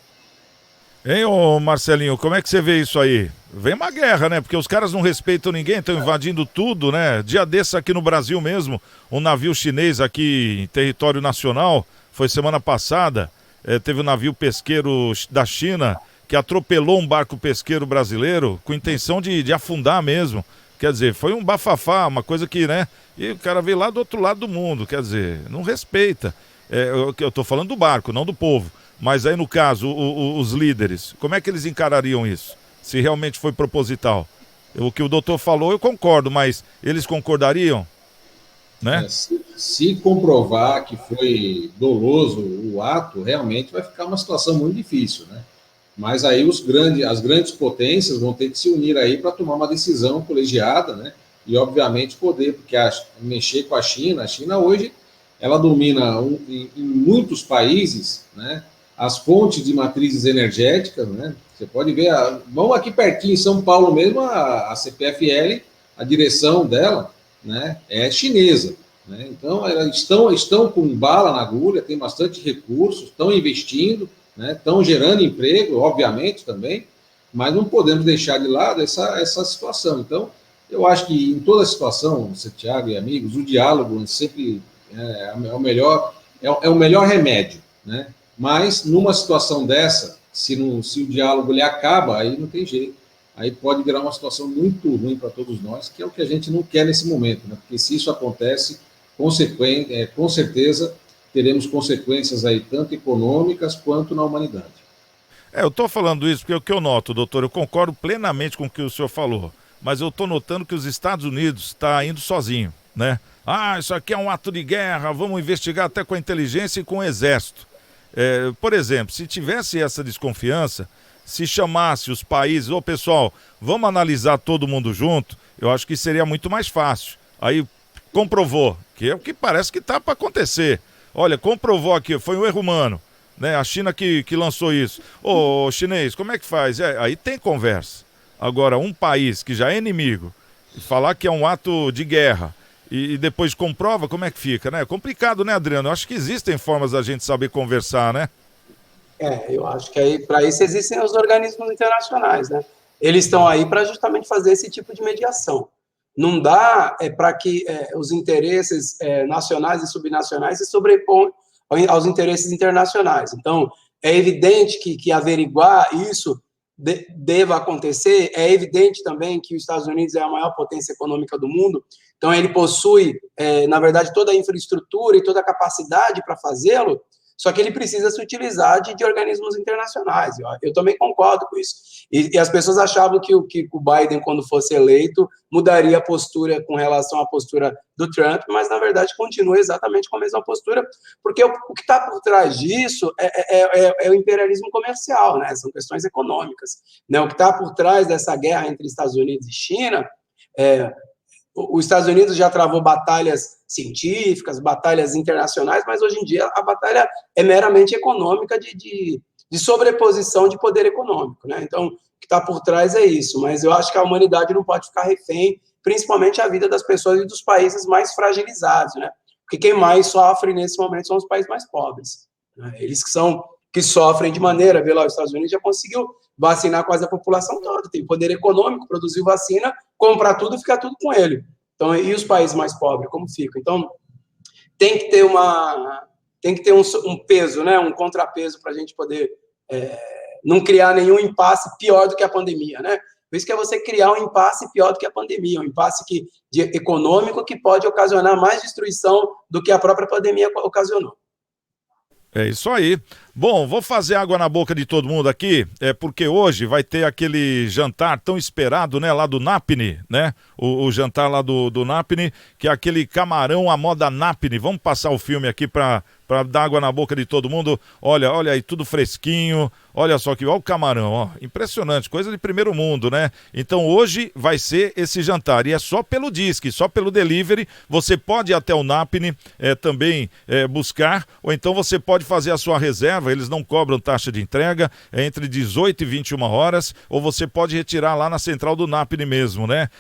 Hein, ô Marcelinho, como é que você vê isso aí? Vem uma guerra, né? Porque os caras não respeitam ninguém, estão invadindo tudo, né? Dia desse aqui no Brasil mesmo, um navio chinês aqui em território nacional, foi semana passada, teve um navio pesqueiro da China que atropelou um barco pesqueiro brasileiro com intenção de afundar mesmo. Quer dizer, foi um bafafá, uma coisa que, né? E o cara veio lá do outro lado do mundo, quer dizer, não respeita. Eu tô falando do barco, não do povo. Mas aí, no caso, os líderes, como é que eles encarariam isso? Se realmente foi proposital. O que o doutor falou, eu concordo, mas eles concordariam? Né? Se comprovar que foi doloso o ato, realmente vai ficar uma situação muito difícil, né? Mas aí as grandes potências vão ter que se unir aí para tomar uma decisão colegiada, né? E, obviamente, poder, porque mexer com a China hoje, ela domina em muitos países, né? As fontes de matrizes energéticas, né? Você pode ver, vamos aqui pertinho, em São Paulo mesmo, a CPFL, a direção dela, né, é chinesa, né? Então, elas estão com bala na agulha, tem bastante recursos, estão investindo, né, estão gerando emprego, obviamente, também, mas não podemos deixar de lado essa situação. Então, eu acho que em toda situação, Santiago e amigos, o diálogo sempre é o melhor remédio, né? Mas, numa situação dessa, se o diálogo ele acaba, aí não tem jeito. Aí pode virar uma situação muito ruim para todos nós, que é o que a gente não quer nesse momento, né? Porque se isso acontece, com certeza teremos consequências aí, tanto econômicas quanto na humanidade. Eu estou falando isso porque o que eu noto, doutor, eu concordo plenamente com o que o senhor falou, mas eu estou notando que os Estados Unidos estão indo sozinho, né? Isso aqui é um ato de guerra, vamos investigar até com a inteligência e com o exército. Por exemplo, se tivesse essa desconfiança, se chamasse os países, pessoal, vamos analisar todo mundo junto, eu acho que seria muito mais fácil. Aí comprovou, que é o que parece que está para acontecer. Olha, comprovou aqui, foi um erro humano, né? A China que lançou isso. Ô, chinês, como é que faz? Aí tem conversa. Agora, um país que já é inimigo, falar que é um ato de guerra, e depois comprova, como é que fica, né? É complicado, né, Adriano? Eu acho que existem formas da gente saber conversar, né? Eu acho que aí, para isso existem os organismos internacionais, né? Eles estão aí para justamente fazer esse tipo de mediação. Não dá para que os interesses nacionais e subnacionais se sobrepõem aos interesses internacionais. Então, é evidente que averiguar isso deva acontecer. É evidente também que os Estados Unidos é a maior potência econômica do mundo, então ele possui, na verdade, toda a infraestrutura e toda a capacidade para fazê-lo, só que ele precisa se utilizar de organismos internacionais. Eu também concordo com isso. E as pessoas achavam que o Biden, quando fosse eleito, mudaria a postura com relação à postura do Trump, mas, na verdade, continua exatamente com a mesma postura, porque o que está por trás disso é o imperialismo comercial, né? São questões econômicas, né? O que está por trás dessa guerra entre Estados Unidos e China os Estados Unidos já travou batalhas científicas, batalhas internacionais, mas hoje em dia a batalha é meramente econômica de sobreposição de poder econômico, né? Então, o que está por trás é isso, mas eu acho que a humanidade não pode ficar refém, principalmente a vida das pessoas e dos países mais fragilizados, né? Porque quem mais sofre nesse momento são os países mais pobres, né? Eles que sofrem de maneira, vê lá, os Estados Unidos já conseguiu vacinar quase a população toda, tem poder econômico, produziu vacina, comprar tudo, fica tudo com ele. Então, e os países mais pobres, como ficam? Então, tem que ter um peso, né, um contrapeso para a gente poder não criar nenhum impasse pior do que a pandemia, né? Por isso que é você criar um impasse pior do que a pandemia, um impasse econômico que pode ocasionar mais destruição do que a própria pandemia ocasionou. É isso aí. Bom, vou fazer água na boca de todo mundo aqui, porque hoje vai ter aquele jantar tão esperado, né, lá do Napni, né? O jantar lá do Napni, que é aquele camarão à moda Napni. Vamos passar o filme aqui para dar água na boca de todo mundo. Olha aí, tudo fresquinho. Olha só que, olha o camarão, ó, impressionante, coisa de primeiro mundo, né? Então hoje vai ser esse jantar e é só pelo Disque, só pelo delivery. Você pode ir até o Napni também buscar, ou então você pode fazer a sua reserva. Eles não cobram taxa de entrega, é entre 18 e 21 horas, ou você pode retirar lá na central do Napni mesmo, né?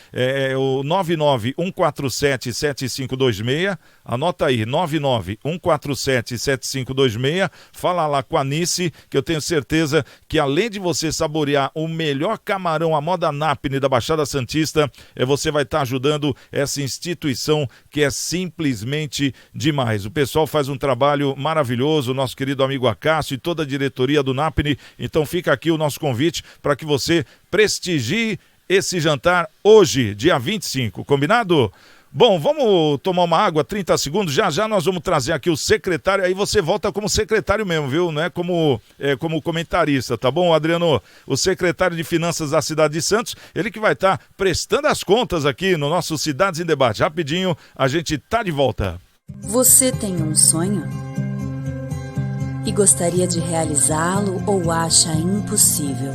O 991477526, anota aí, 991477526, fala lá com a Nice, que eu tenho certeza que além de você saborear o melhor camarão à moda Napni da Baixada Santista, você vai estar ajudando essa instituição que é simplesmente demais. O pessoal faz um trabalho maravilhoso, nosso querido amigo Acácio e toda a diretoria do Napni. Então fica aqui o nosso convite para que você prestigie esse jantar hoje, dia 25, combinado? Bom, vamos tomar uma água, 30 segundos, já nós vamos trazer aqui o secretário, aí você volta como secretário mesmo, viu? Não é como comentarista, tá bom, Adriano? O secretário de Finanças da cidade de Santos, ele que vai estar prestando as contas aqui no nosso Cidades em Debate. Rapidinho, a gente tá de volta. Você tem um sonho? E gostaria de realizá-lo ou acha impossível?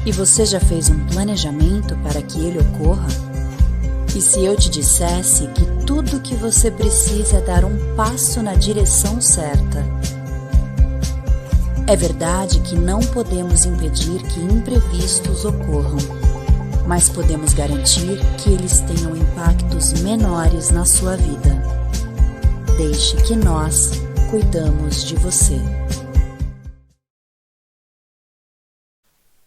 E você já fez um planejamento para que ele ocorra? E se eu te dissesse que tudo o que você precisa é dar um passo na direção certa? É verdade que não podemos impedir que imprevistos ocorram, mas podemos garantir que eles tenham impactos menores na sua vida. Deixe que nós cuidamos de você.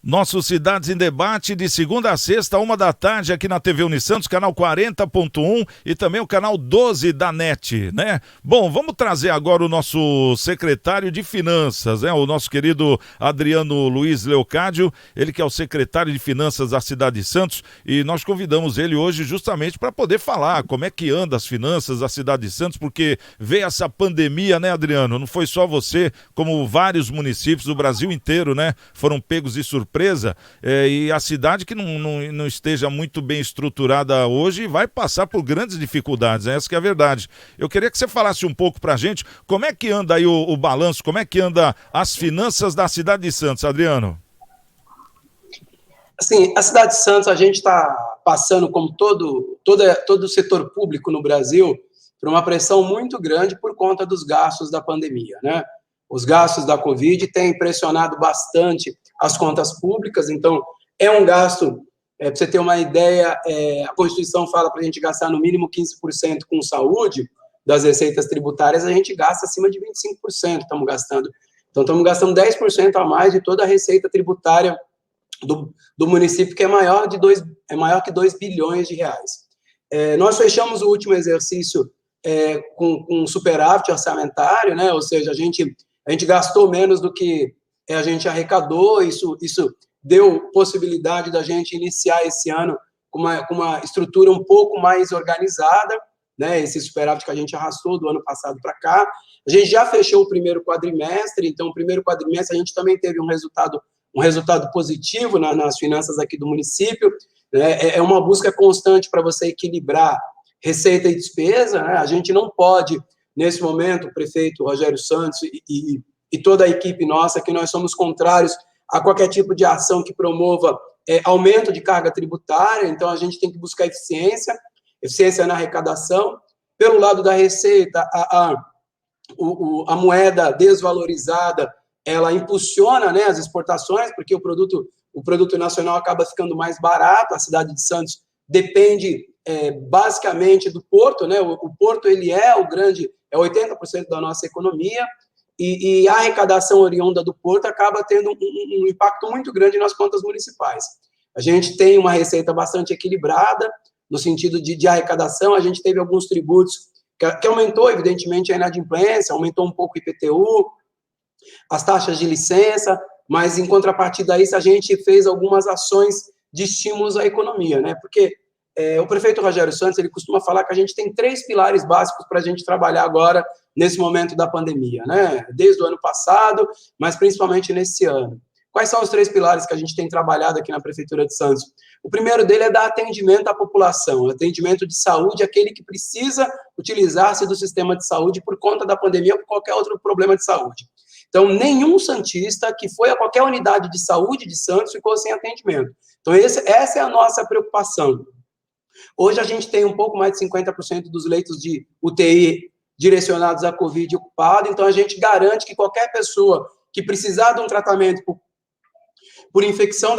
Nosso Cidades em Debate de segunda a sexta, 13h, aqui na TV Unisantos, canal 40.1 e também o canal 12 da NET, né? Bom, vamos trazer agora o nosso secretário de Finanças, né? O nosso querido Adriano Luiz Leocádio, ele que é o secretário de Finanças da cidade de Santos, e nós convidamos ele hoje justamente para poder falar como é que anda as finanças da cidade de Santos, porque veio essa pandemia, né, Adriano? Não foi só você, como vários municípios do Brasil inteiro, né? Foram pegos de surpresa. E a cidade que não esteja muito bem estruturada hoje vai passar por grandes dificuldades, essa que é a verdade. Eu queria que você falasse um pouco pra gente como é que anda aí o balanço, como é que anda as finanças da cidade de Santos, Adriano? Assim, a cidade de Santos, a gente está passando, como todo o setor público no Brasil, por uma pressão muito grande por conta dos gastos da pandemia, né? Os gastos da Covid têm pressionado bastante as contas públicas, então é um gasto, para você ter uma ideia, a Constituição fala para a gente gastar no mínimo 15% com saúde, das receitas tributárias, a gente gasta acima de 25%, estamos gastando. Então, estamos gastando 10% a mais de toda a receita tributária do município, que é maior que 2 bilhões de reais. Nós fechamos o último exercício com superávit orçamentário, né? Ou seja, a gente gastou menos do que a gente arrecadou, isso deu possibilidade da gente iniciar esse ano com uma estrutura um pouco mais organizada, né? Esse superávit que a gente arrastou do ano passado para cá. A gente já fechou o primeiro quadrimestre, então o primeiro quadrimestre a gente também teve um resultado positivo nas finanças aqui do município, né? É uma busca constante para você equilibrar receita e despesa, né? A gente não pode, nesse momento, o prefeito Rogério Santos e toda a equipe nossa, que nós somos contrários a qualquer tipo de ação que promova aumento de carga tributária, então a gente tem que buscar eficiência na arrecadação. Pelo lado da receita, a moeda desvalorizada, ela impulsiona, né, as exportações, porque o produto nacional acaba ficando mais barato. A cidade de Santos depende basicamente do porto, né? O porto, ele é 80% da nossa economia, e a arrecadação oriunda do porto acaba tendo um impacto muito grande nas contas municipais. A gente tem uma receita bastante equilibrada, no sentido de arrecadação. A gente teve alguns tributos que aumentou, evidentemente, a inadimplência, aumentou um pouco o IPTU, as taxas de licença, mas, em contrapartida a isso, a gente fez algumas ações de estímulos à economia, né? Porque o prefeito Rogério Santos, ele costuma falar que a gente tem 3 pilares básicos para a gente trabalhar agora, nesse momento da pandemia, né? Desde o ano passado, mas principalmente nesse ano. Quais são os 3 pilares que a gente tem trabalhado aqui na Prefeitura de Santos? O primeiro dele é dar atendimento à população, atendimento de saúde, aquele que precisa utilizar-se do sistema de saúde por conta da pandemia ou por qualquer outro problema de saúde. Então, nenhum santista que foi a qualquer unidade de saúde de Santos ficou sem atendimento. Então, essa é a nossa preocupação. Hoje, a gente tem um pouco mais de 50% dos leitos de UTI direcionados à Covid ocupado, então a gente garante que qualquer pessoa que precisar de um tratamento por infecção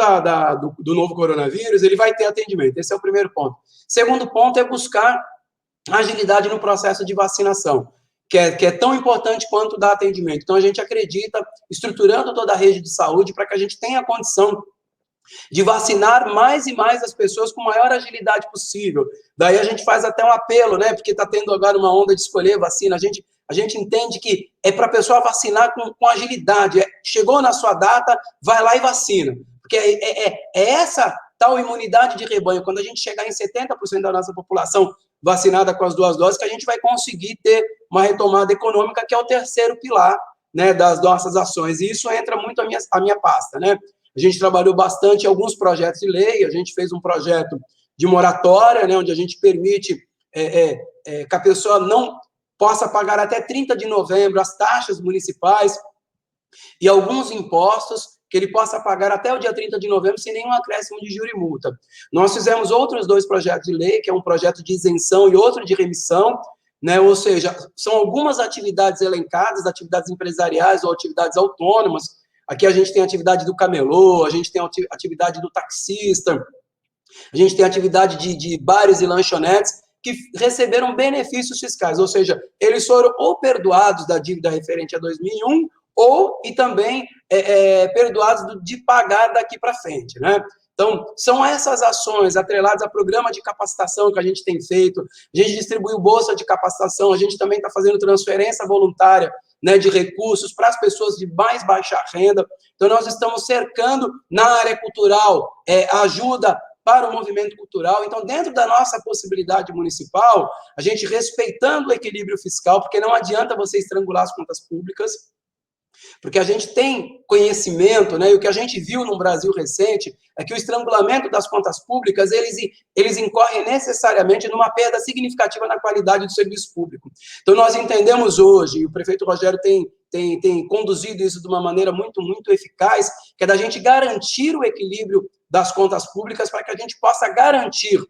do novo coronavírus, ele vai ter atendimento. Esse é o primeiro ponto. Segundo ponto é buscar agilidade no processo de vacinação, que é tão importante quanto dar atendimento. Então, a gente acredita, estruturando toda a rede de saúde, para que a gente tenha a condição de vacinar mais e mais as pessoas com a maior agilidade possível. Daí a gente faz até um apelo, né? Porque está tendo agora uma onda de escolher vacina. A gente entende que é para a pessoa vacinar com agilidade. Chegou na sua data, vai lá e vacina. Porque é essa tal imunidade de rebanho, quando a gente chegar em 70% da nossa população vacinada com as 2 doses, que a gente vai conseguir ter uma retomada econômica, que é o terceiro pilar, né, das nossas ações. E isso entra muito a minha pasta, né? A gente trabalhou bastante em alguns projetos de lei. A gente fez um projeto de moratória, né, onde a gente permite que a pessoa não possa pagar até 30 de novembro as taxas municipais e alguns impostos, que ele possa pagar até o dia 30 de novembro sem nenhum acréscimo de juros e multa. Nós fizemos outros 2 projetos de lei, que é um projeto de isenção e outro de remissão, né? Ou seja, são algumas atividades elencadas, atividades empresariais ou atividades autônomas. Aqui a gente tem a atividade do camelô, a gente tem a atividade do taxista, a gente tem a atividade de bares e lanchonetes, que receberam benefícios fiscais, ou seja, eles foram ou perdoados da dívida referente a 2001, e também perdoados de pagar daqui para frente, né? Então, são essas ações atreladas a programa de capacitação que a gente tem feito. A gente distribuiu bolsa de capacitação, a gente também está fazendo transferência voluntária, né, de recursos para as pessoas de mais baixa renda. Então, nós estamos cercando na área cultural ajuda para o movimento cultural. Então, dentro da nossa possibilidade municipal, a gente respeitando o equilíbrio fiscal, porque não adianta você estrangular as contas públicas, porque a gente tem conhecimento, né, e o que a gente viu no Brasil recente é que o estrangulamento das contas públicas, eles incorrem necessariamente numa perda significativa na qualidade do serviço público. Então, nós entendemos hoje, e o prefeito Rogério tem conduzido isso de uma maneira muito, muito eficaz, que é da gente garantir o equilíbrio das contas públicas para que a gente possa garantir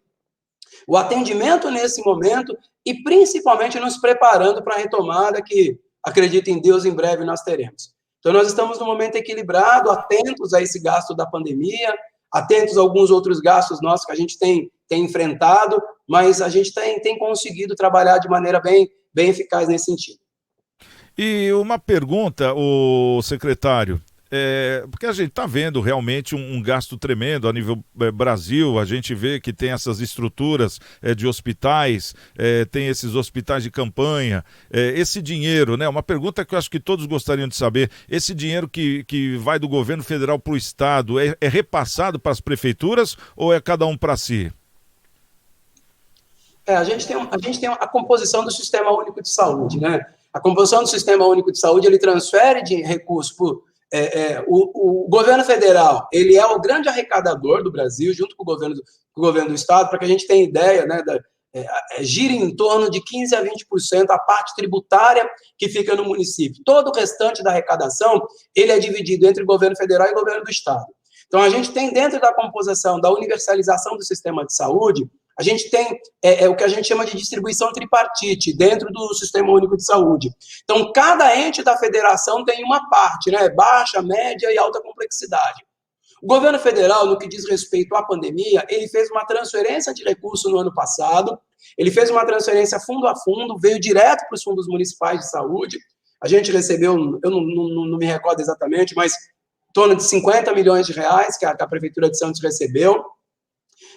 o atendimento nesse momento e, principalmente, nos preparando para a retomada que, acredito em Deus, em breve nós teremos. Então, nós estamos num momento equilibrado, atentos a esse gasto da pandemia, atentos a alguns outros gastos nossos que a gente tem enfrentado, mas a gente tem conseguido trabalhar de maneira bem eficaz nesse sentido. E uma pergunta, o secretário, porque a gente está vendo realmente um gasto tremendo a nível Brasil. A gente vê que tem essas estruturas de hospitais, tem esses hospitais de campanha, esse dinheiro, né? Uma pergunta que eu acho que todos gostariam de saber: esse dinheiro que vai do governo federal para o estado é repassado para as prefeituras ou é cada um para si? A gente tem a composição do Sistema Único de Saúde, né? A composição do Sistema Único de Saúde, ele transfere de recursos por... o governo federal, ele é o grande arrecadador do Brasil, junto com o governo do estado, para que a gente tenha ideia, né, gira em torno de 15% a 20% a parte tributária que fica no município. Todo o restante da arrecadação, ele é dividido entre o governo federal e o governo do estado. Então, a gente tem dentro da composição da universalização do sistema de saúde, a gente tem o que a gente chama de distribuição tripartite dentro do Sistema Único de Saúde. Então, cada ente da federação tem uma parte, né? Baixa, média e alta complexidade. O governo federal, no que diz respeito à pandemia, ele fez uma transferência de recursos no ano passado, ele fez uma transferência fundo a fundo, veio direto para os fundos municipais de saúde. A gente recebeu, eu não me recordo exatamente, mas em torno de 50 milhões de reais que a Prefeitura de Santos recebeu,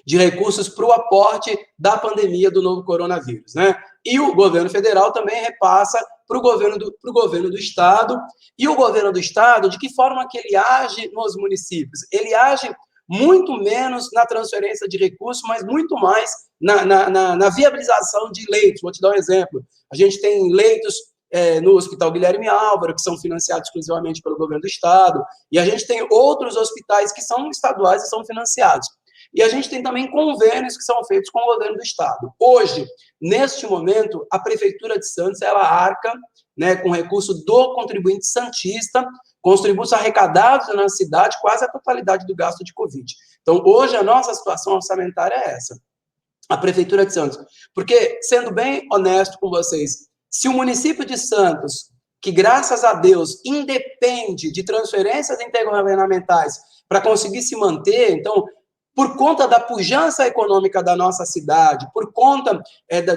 de recursos para o aporte da pandemia do novo coronavírus, né? E o governo federal também repassa para o governo do Estado. E o governo do Estado, de que forma que ele age nos municípios? Ele age muito menos na transferência de recursos, mas muito mais na viabilização de leitos. Vou te dar um exemplo. A gente tem leitos no Hospital Guilherme Álvaro, que são financiados exclusivamente pelo governo do Estado, e a gente tem outros hospitais que são estaduais e são financiados. E a gente tem também convênios que são feitos com o governo do Estado. Hoje, neste momento, a Prefeitura de Santos, ela arca, né, com recurso do contribuinte santista, com os tributos arrecadados na cidade, quase a totalidade do gasto de Covid. Então, hoje, a nossa situação orçamentária é essa. A Prefeitura de Santos. Porque, sendo bem honesto com vocês, se o município de Santos, que graças a Deus independe de transferências intergovernamentais para conseguir se manter, então, por conta da pujança econômica da nossa cidade, por conta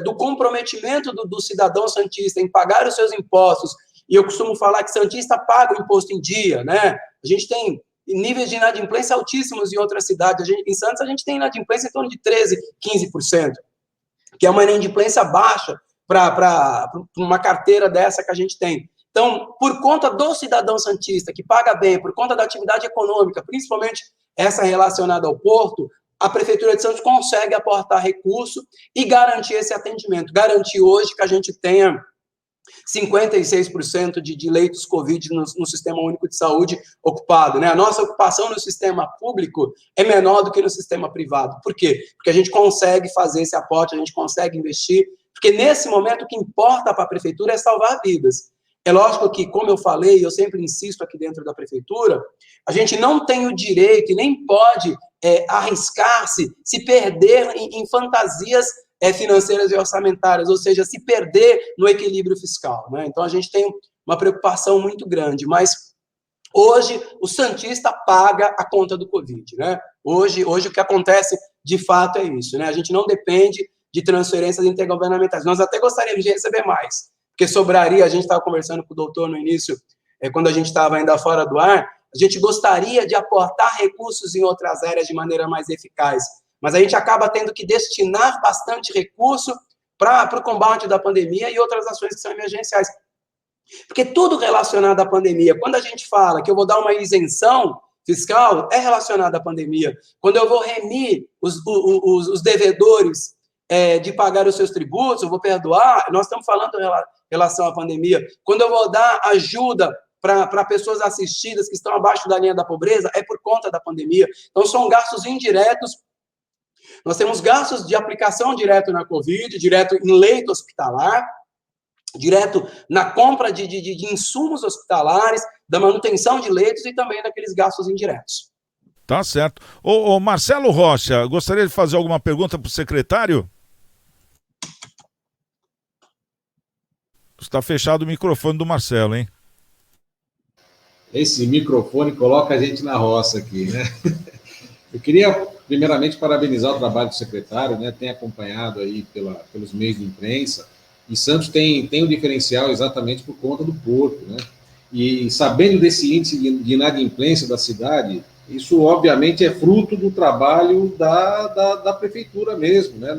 do comprometimento do cidadão santista em pagar os seus impostos, e eu costumo falar que santista paga o imposto em dia, né? A gente tem níveis de inadimplência altíssimos em outras cidades. Em Santos, a gente tem inadimplência em torno de 13%, 15%, que é uma inadimplência baixa para uma carteira dessa que a gente tem. Então, por conta do cidadão santista, que paga bem, por conta da atividade econômica, principalmente essa relacionada ao porto, a Prefeitura de Santos consegue aportar recurso e garantir esse atendimento. Garantir hoje que a gente tenha 56% de leitos Covid no Sistema Único de Saúde ocupado, né? A nossa ocupação no sistema público é menor do que no sistema privado. Por quê? Porque a gente consegue fazer esse aporte, a gente consegue investir, porque nesse momento o que importa para a Prefeitura é salvar vidas. É lógico que, como eu falei, eu sempre insisto aqui dentro da Prefeitura, a gente não tem o direito e nem pode arriscar-se, se perder em fantasias financeiras e orçamentárias, ou seja, se perder no equilíbrio fiscal, né? Então, a gente tem uma preocupação muito grande, mas hoje o santista paga a conta do Covid, né? Hoje o que acontece, de fato, é isso, né? A gente não depende de transferências intergovernamentais. Nós até gostaríamos de receber mais, porque sobraria, a gente estava conversando com o doutor no início, quando a gente estava ainda fora do ar, a gente gostaria de aportar recursos em outras áreas de maneira mais eficaz, mas a gente acaba tendo que destinar bastante recurso para o combate da pandemia e outras ações que são emergenciais. Porque tudo relacionado à pandemia, quando a gente fala que eu vou dar uma isenção fiscal, é relacionado à pandemia. Quando eu vou remir os devedores de pagar os seus tributos, eu vou perdoar, nós estamos falando em relação à pandemia. Quando eu vou dar ajuda para pessoas assistidas que estão abaixo da linha da pobreza, é por conta da pandemia. Então, são gastos indiretos. Nós temos gastos de aplicação direto na Covid, direto em leito hospitalar, direto na compra de insumos hospitalares, da manutenção de leitos e também daqueles gastos indiretos. Tá certo. Ô Marcelo Rocha, gostaria de fazer alguma pergunta para o secretário? Está fechado o microfone do Marcelo, hein? Esse microfone coloca a gente na roça aqui, né? Eu queria, primeiramente, parabenizar o trabalho do secretário, né? Tem acompanhado aí pelos meios de imprensa, e Santos tem um diferencial exatamente por conta do porto, né? E sabendo desse índice de inadimplência da cidade, isso obviamente é fruto do trabalho da prefeitura mesmo, né?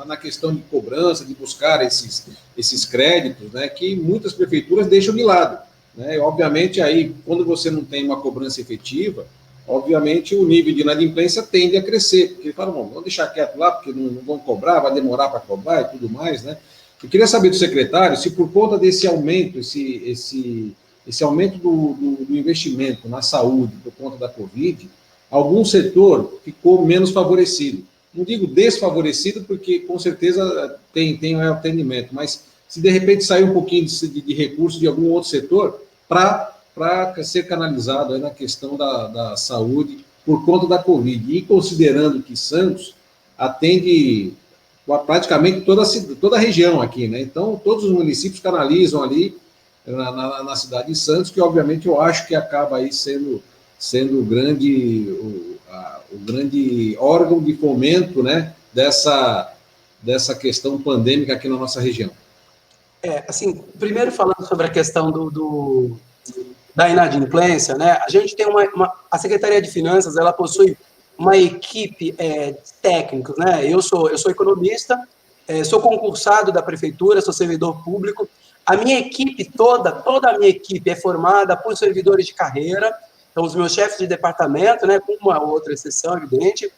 Na questão de cobrança, de buscar esses créditos, né? Que muitas prefeituras deixam de lado. Né? E, obviamente, aí, quando você não tem uma cobrança efetiva, obviamente o nível de inadimplência tende a crescer, porque fala, vamos deixar quieto lá, porque não vão cobrar, vai demorar para cobrar e tudo mais, né? Eu queria saber do secretário se por conta desse aumento, esse aumento do investimento na saúde por conta da Covid, algum setor ficou menos favorecido. Não digo desfavorecido, porque com certeza tem um atendimento, mas se de repente sair um pouquinho de recurso de algum outro setor para ser canalizado aí na questão da saúde por conta da Covid. E considerando que Santos atende praticamente toda a região aqui, né? Então, todos os municípios canalizam ali na cidade de Santos, que obviamente eu acho que acaba aí sendo o grande órgão de fomento, né, dessa questão pandêmica aqui na nossa região. Assim, primeiro falando sobre a questão da inadimplência, né, a gente tem a Secretaria de Finanças, ela possui uma equipe de técnicos, né, eu sou economista, sou concursado da prefeitura, sou servidor público, a minha equipe toda a minha equipe é formada por servidores de carreira, então os meus chefes de departamento, né, com uma outra exceção, evidente,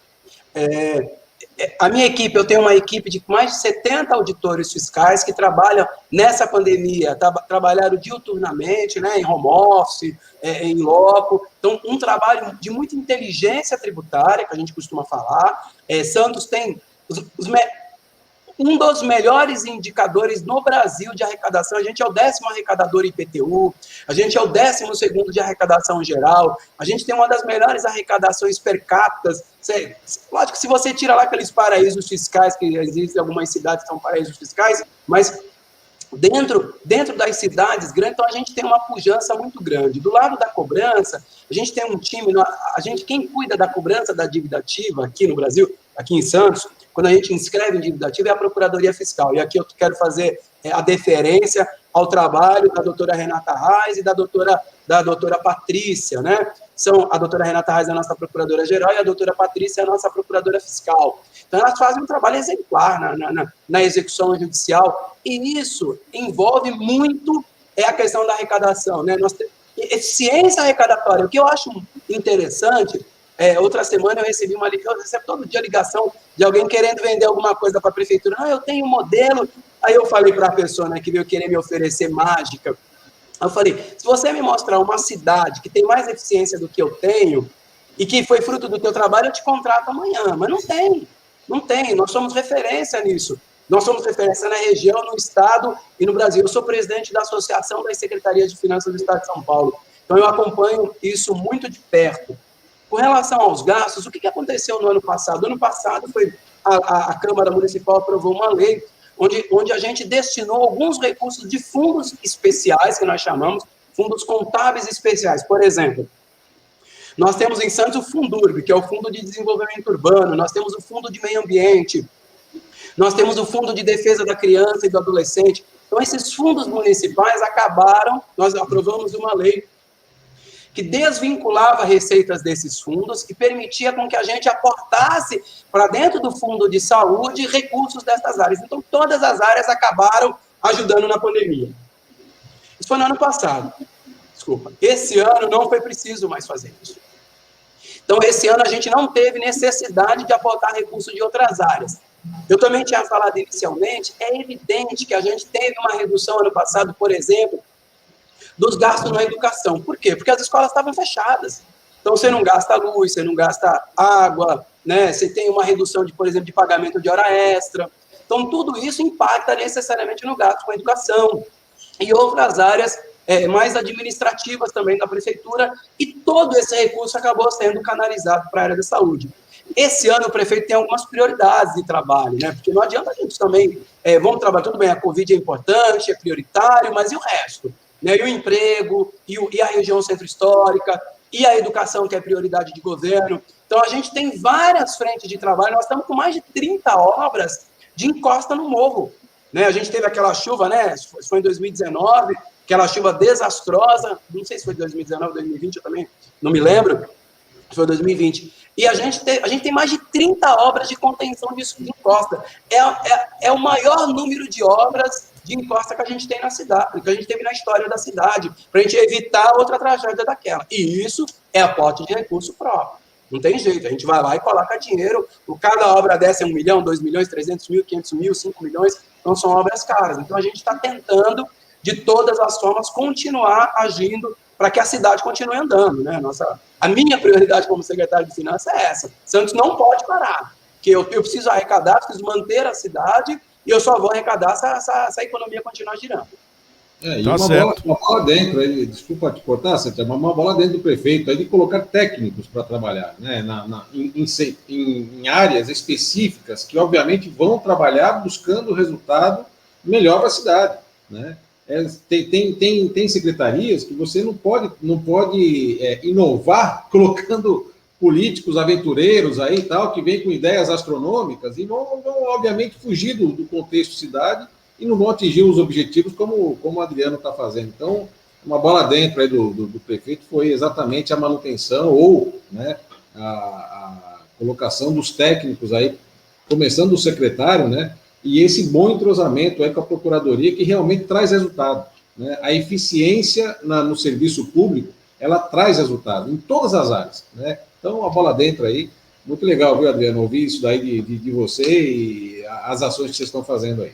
a minha equipe, eu tenho uma equipe de mais de 70 auditores fiscais que trabalham nessa pandemia, trabalharam diuturnamente, né, em home office, em loco, então um trabalho de muita inteligência tributária, que a gente costuma falar. Santos tem um dos melhores indicadores no Brasil de arrecadação. A gente é o 10º arrecadador IPTU, a gente é o 12º de arrecadação geral, a gente tem uma das melhores arrecadações per capita. Lógico que se você tira lá aqueles paraísos fiscais, que existem algumas cidades que são paraísos fiscais, mas dentro das cidades grandes, então a gente tem uma pujança muito grande. Do lado da cobrança, a gente tem um time, quem cuida da cobrança da dívida ativa aqui no Brasil, aqui em Santos, quando a gente inscreve em dívida ativa, é a Procuradoria Fiscal. E aqui eu quero fazer a deferência ao trabalho da doutora Renata Reis e da doutora Patrícia, né? A doutora Renata Reis é a nossa procuradora-geral e a doutora Patrícia é a nossa procuradora fiscal. Então, elas fazem um trabalho exemplar na execução judicial, e isso envolve muito a questão da arrecadação, né? Eficiência arrecadatória. O que eu acho interessante, outra semana eu recebo todo dia ligação de alguém querendo vender alguma coisa para a prefeitura. Eu tenho um modelo. Aí eu falei para a pessoa, né, que veio querer me oferecer mágica. Eu falei, se você me mostrar uma cidade que tem mais eficiência do que eu tenho e que foi fruto do teu trabalho, eu te contrato amanhã. Mas não tem. Nós somos referência nisso. Nós somos referência na região, no estado e no Brasil. Eu sou presidente da Associação das Secretarias de Finanças do Estado de São Paulo. Então, eu acompanho isso muito de perto. Com relação aos gastos, o que aconteceu no ano passado? No ano passado, a Câmara Municipal aprovou uma lei onde a gente destinou alguns recursos de fundos especiais, que nós chamamos, fundos contábeis especiais. Por exemplo, nós temos em Santos o Fundurb, que é o Fundo de Desenvolvimento Urbano, nós temos o Fundo de Meio Ambiente, nós temos o Fundo de Defesa da Criança e do Adolescente. Então, esses fundos municipais nós aprovamos uma lei que desvinculava receitas desses fundos e permitia com que a gente aportasse para dentro do fundo de saúde recursos dessas áreas. Então, todas as áreas acabaram ajudando na pandemia. Isso foi no ano passado. Desculpa. Esse ano não foi preciso mais fazer isso. Então, esse ano a gente não teve necessidade de aportar recursos de outras áreas. Eu também tinha falado inicialmente, é evidente que a gente teve uma redução ano passado, por exemplo, dos gastos na educação. Por quê? Porque as escolas estavam fechadas. Então, você não gasta luz, você não gasta água, né? Você tem uma redução, por exemplo, de pagamento de hora extra. Então, tudo isso impacta necessariamente no gasto com a educação e outras áreas mais administrativas também da prefeitura, e todo esse recurso acabou sendo canalizado para a área da saúde. Esse ano o prefeito tem algumas prioridades de trabalho, né? Porque não adianta a gente também, vamos trabalhar, tudo bem, a Covid é importante, é prioritário, mas e o resto? Né, e o emprego, e a região centro-histórica, e a educação, que é prioridade de governo. Então, a gente tem várias frentes de trabalho, nós estamos com mais de 30 obras de encosta no morro. Né? A gente teve aquela chuva, né? Foi em 2019, aquela chuva desastrosa, não sei se foi 2019, 2020, eu também não me lembro, foi 2020. E a gente tem mais de 30 obras de contenção de encosta. É o maior número de obras de encosta que a gente tem na cidade, que a gente teve na história da cidade, para a gente evitar outra tragédia daquela. E isso é aporte de recurso próprio. Não tem jeito, a gente vai lá e coloca dinheiro, cada obra dessa é 1 milhão, 2 milhões, 300 mil, 500 mil, 5 milhões, então são obras caras. Então a gente está tentando, de todas as formas, continuar agindo para que a cidade continue andando. Né? A minha prioridade como secretário de Finanças é essa. Santos não pode parar, porque eu preciso arrecadar, preciso manter a cidade, e eu só vou arrecadar se a economia continuar girando. E Tá uma bola dentro, aí, desculpa te cortar, Santiago, uma bola dentro do prefeito, aí de colocar técnicos para trabalhar, né, em áreas específicas que, obviamente, vão trabalhar buscando o resultado melhor para a cidade, né? Tem secretarias que você não pode inovar colocando políticos aventureiros aí e tal, que vêm com ideias astronômicas e vão obviamente, fugir do contexto cidade e não vão atingir os objetivos como o Adriano está fazendo. Então, uma bola dentro aí do prefeito foi exatamente a manutenção ou, né, a colocação dos técnicos aí, começando do secretário, né, e esse bom entrosamento aí com a Procuradoria que realmente traz resultado, né? A eficiência no serviço público, ela traz resultado em todas as áreas, né? Então, a bola dentro aí, muito legal, viu, Adriano, ouvir isso daí de você e as ações que vocês estão fazendo aí.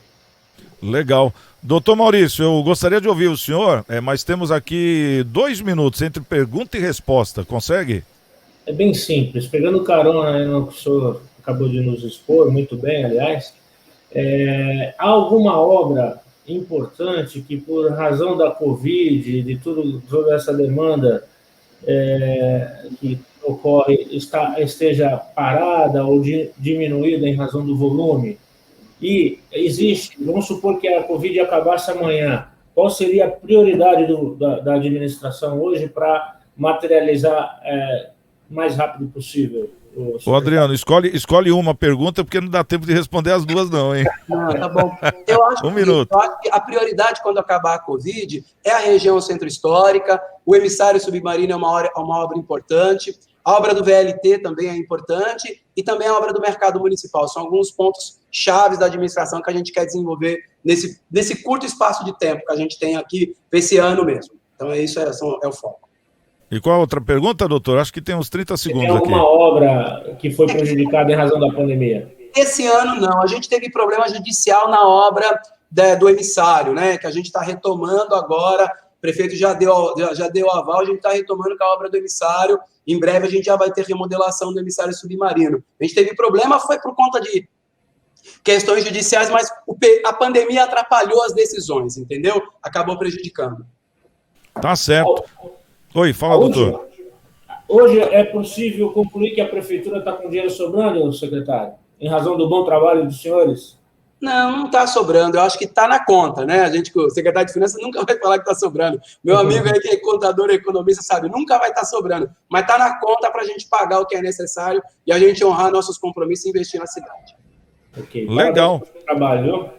Legal. Doutor Maurício, eu gostaria de ouvir o senhor, mas temos aqui 2 minutos entre pergunta e resposta. Consegue? É bem simples. Pegando carona no que o senhor acabou de nos expor, muito bem, aliás, há alguma obra importante que, por razão da Covid, de toda essa demanda que ocorre, esteja parada ou diminuída em razão do volume? E existe, vamos supor que a Covid acabasse amanhã, qual seria a prioridade da administração hoje para materializar o mais rápido possível? Ô Adriano, escolhe uma pergunta, porque não dá tempo de responder as duas não, hein? Não, tá bom. Eu acho que a prioridade quando acabar a Covid é a região centro histórica, o emissário submarino é uma obra importante, a obra do VLT também é importante e também a obra do mercado municipal. São alguns pontos chaves da administração que a gente quer desenvolver nesse curto espaço de tempo que a gente tem aqui esse ano mesmo. Então, isso é o foco. E qual a outra pergunta, doutor? Acho que tem uns 30 segundos aqui. Tem alguma obra que foi prejudicada em razão da pandemia? Esse ano, não. A gente teve problema judicial na obra do emissário, né? Que a gente está retomando agora. O prefeito já deu aval, a gente está retomando com a obra do emissário. Em breve, a gente já vai ter remodelação do emissário submarino. A gente teve problema, foi por conta de questões judiciais, mas a pandemia atrapalhou as decisões, entendeu? Acabou prejudicando. Tá certo. Oi, fala, doutor. Hoje é possível concluir que a prefeitura está com dinheiro sobrando, secretário, em razão do bom trabalho dos senhores? Não está sobrando. Eu acho que está na conta, né? O secretário de Finanças nunca vai falar que está sobrando. Meu amigo aí que é contador e economista sabe, nunca vai estar sobrando. Mas está na conta para a gente pagar o que é necessário e a gente honrar nossos compromissos e investir na cidade. Okay. Legal. Trabalho.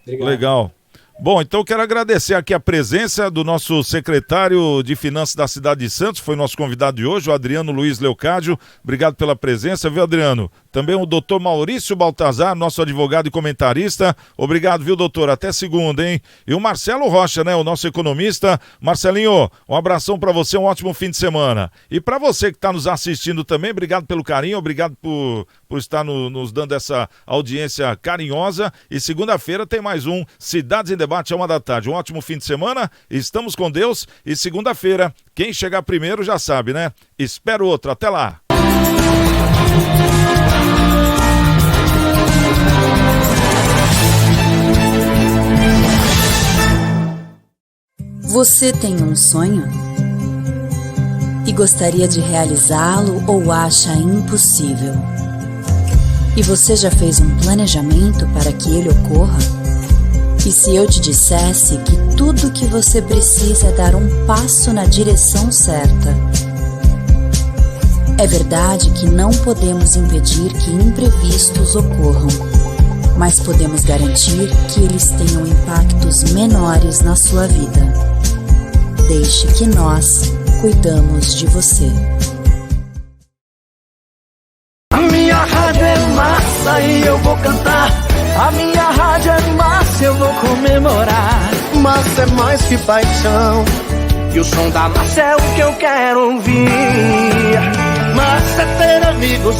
Legal. Bom, então eu quero agradecer aqui a presença do nosso secretário de Finanças da cidade de Santos, foi nosso convidado de hoje, o Adriano Luiz Leocádio. Obrigado pela presença, viu, Adriano? Também o doutor Maurício Baltazar, nosso advogado e comentarista. Obrigado, viu, doutor? Até segunda, hein? E o Marcelo Rocha, né, o nosso economista. Marcelinho, um abração para você, um ótimo fim de semana. E para você que está nos assistindo também, obrigado pelo carinho, obrigado por estar nos dando essa audiência carinhosa. E segunda-feira tem mais um Cidades em Debate, 13h. Um ótimo fim de semana, estamos com Deus. E segunda-feira, quem chegar primeiro já sabe, né? Espero outro, até lá. Você tem um sonho? E gostaria de realizá-lo ou acha impossível? E você já fez um planejamento para que ele ocorra? E se eu te dissesse que tudo que você precisa é dar um passo na direção certa? É verdade que não podemos impedir que imprevistos ocorram, mas podemos garantir que eles tenham impactos menores na sua vida. Deixe que nós cuidamos de você. A minha rádio é massa e eu vou cantar. A minha rádio é massa, eu vou comemorar. Massa é mais que paixão, e o som da massa é o que eu quero ouvir. Massa é ter amigos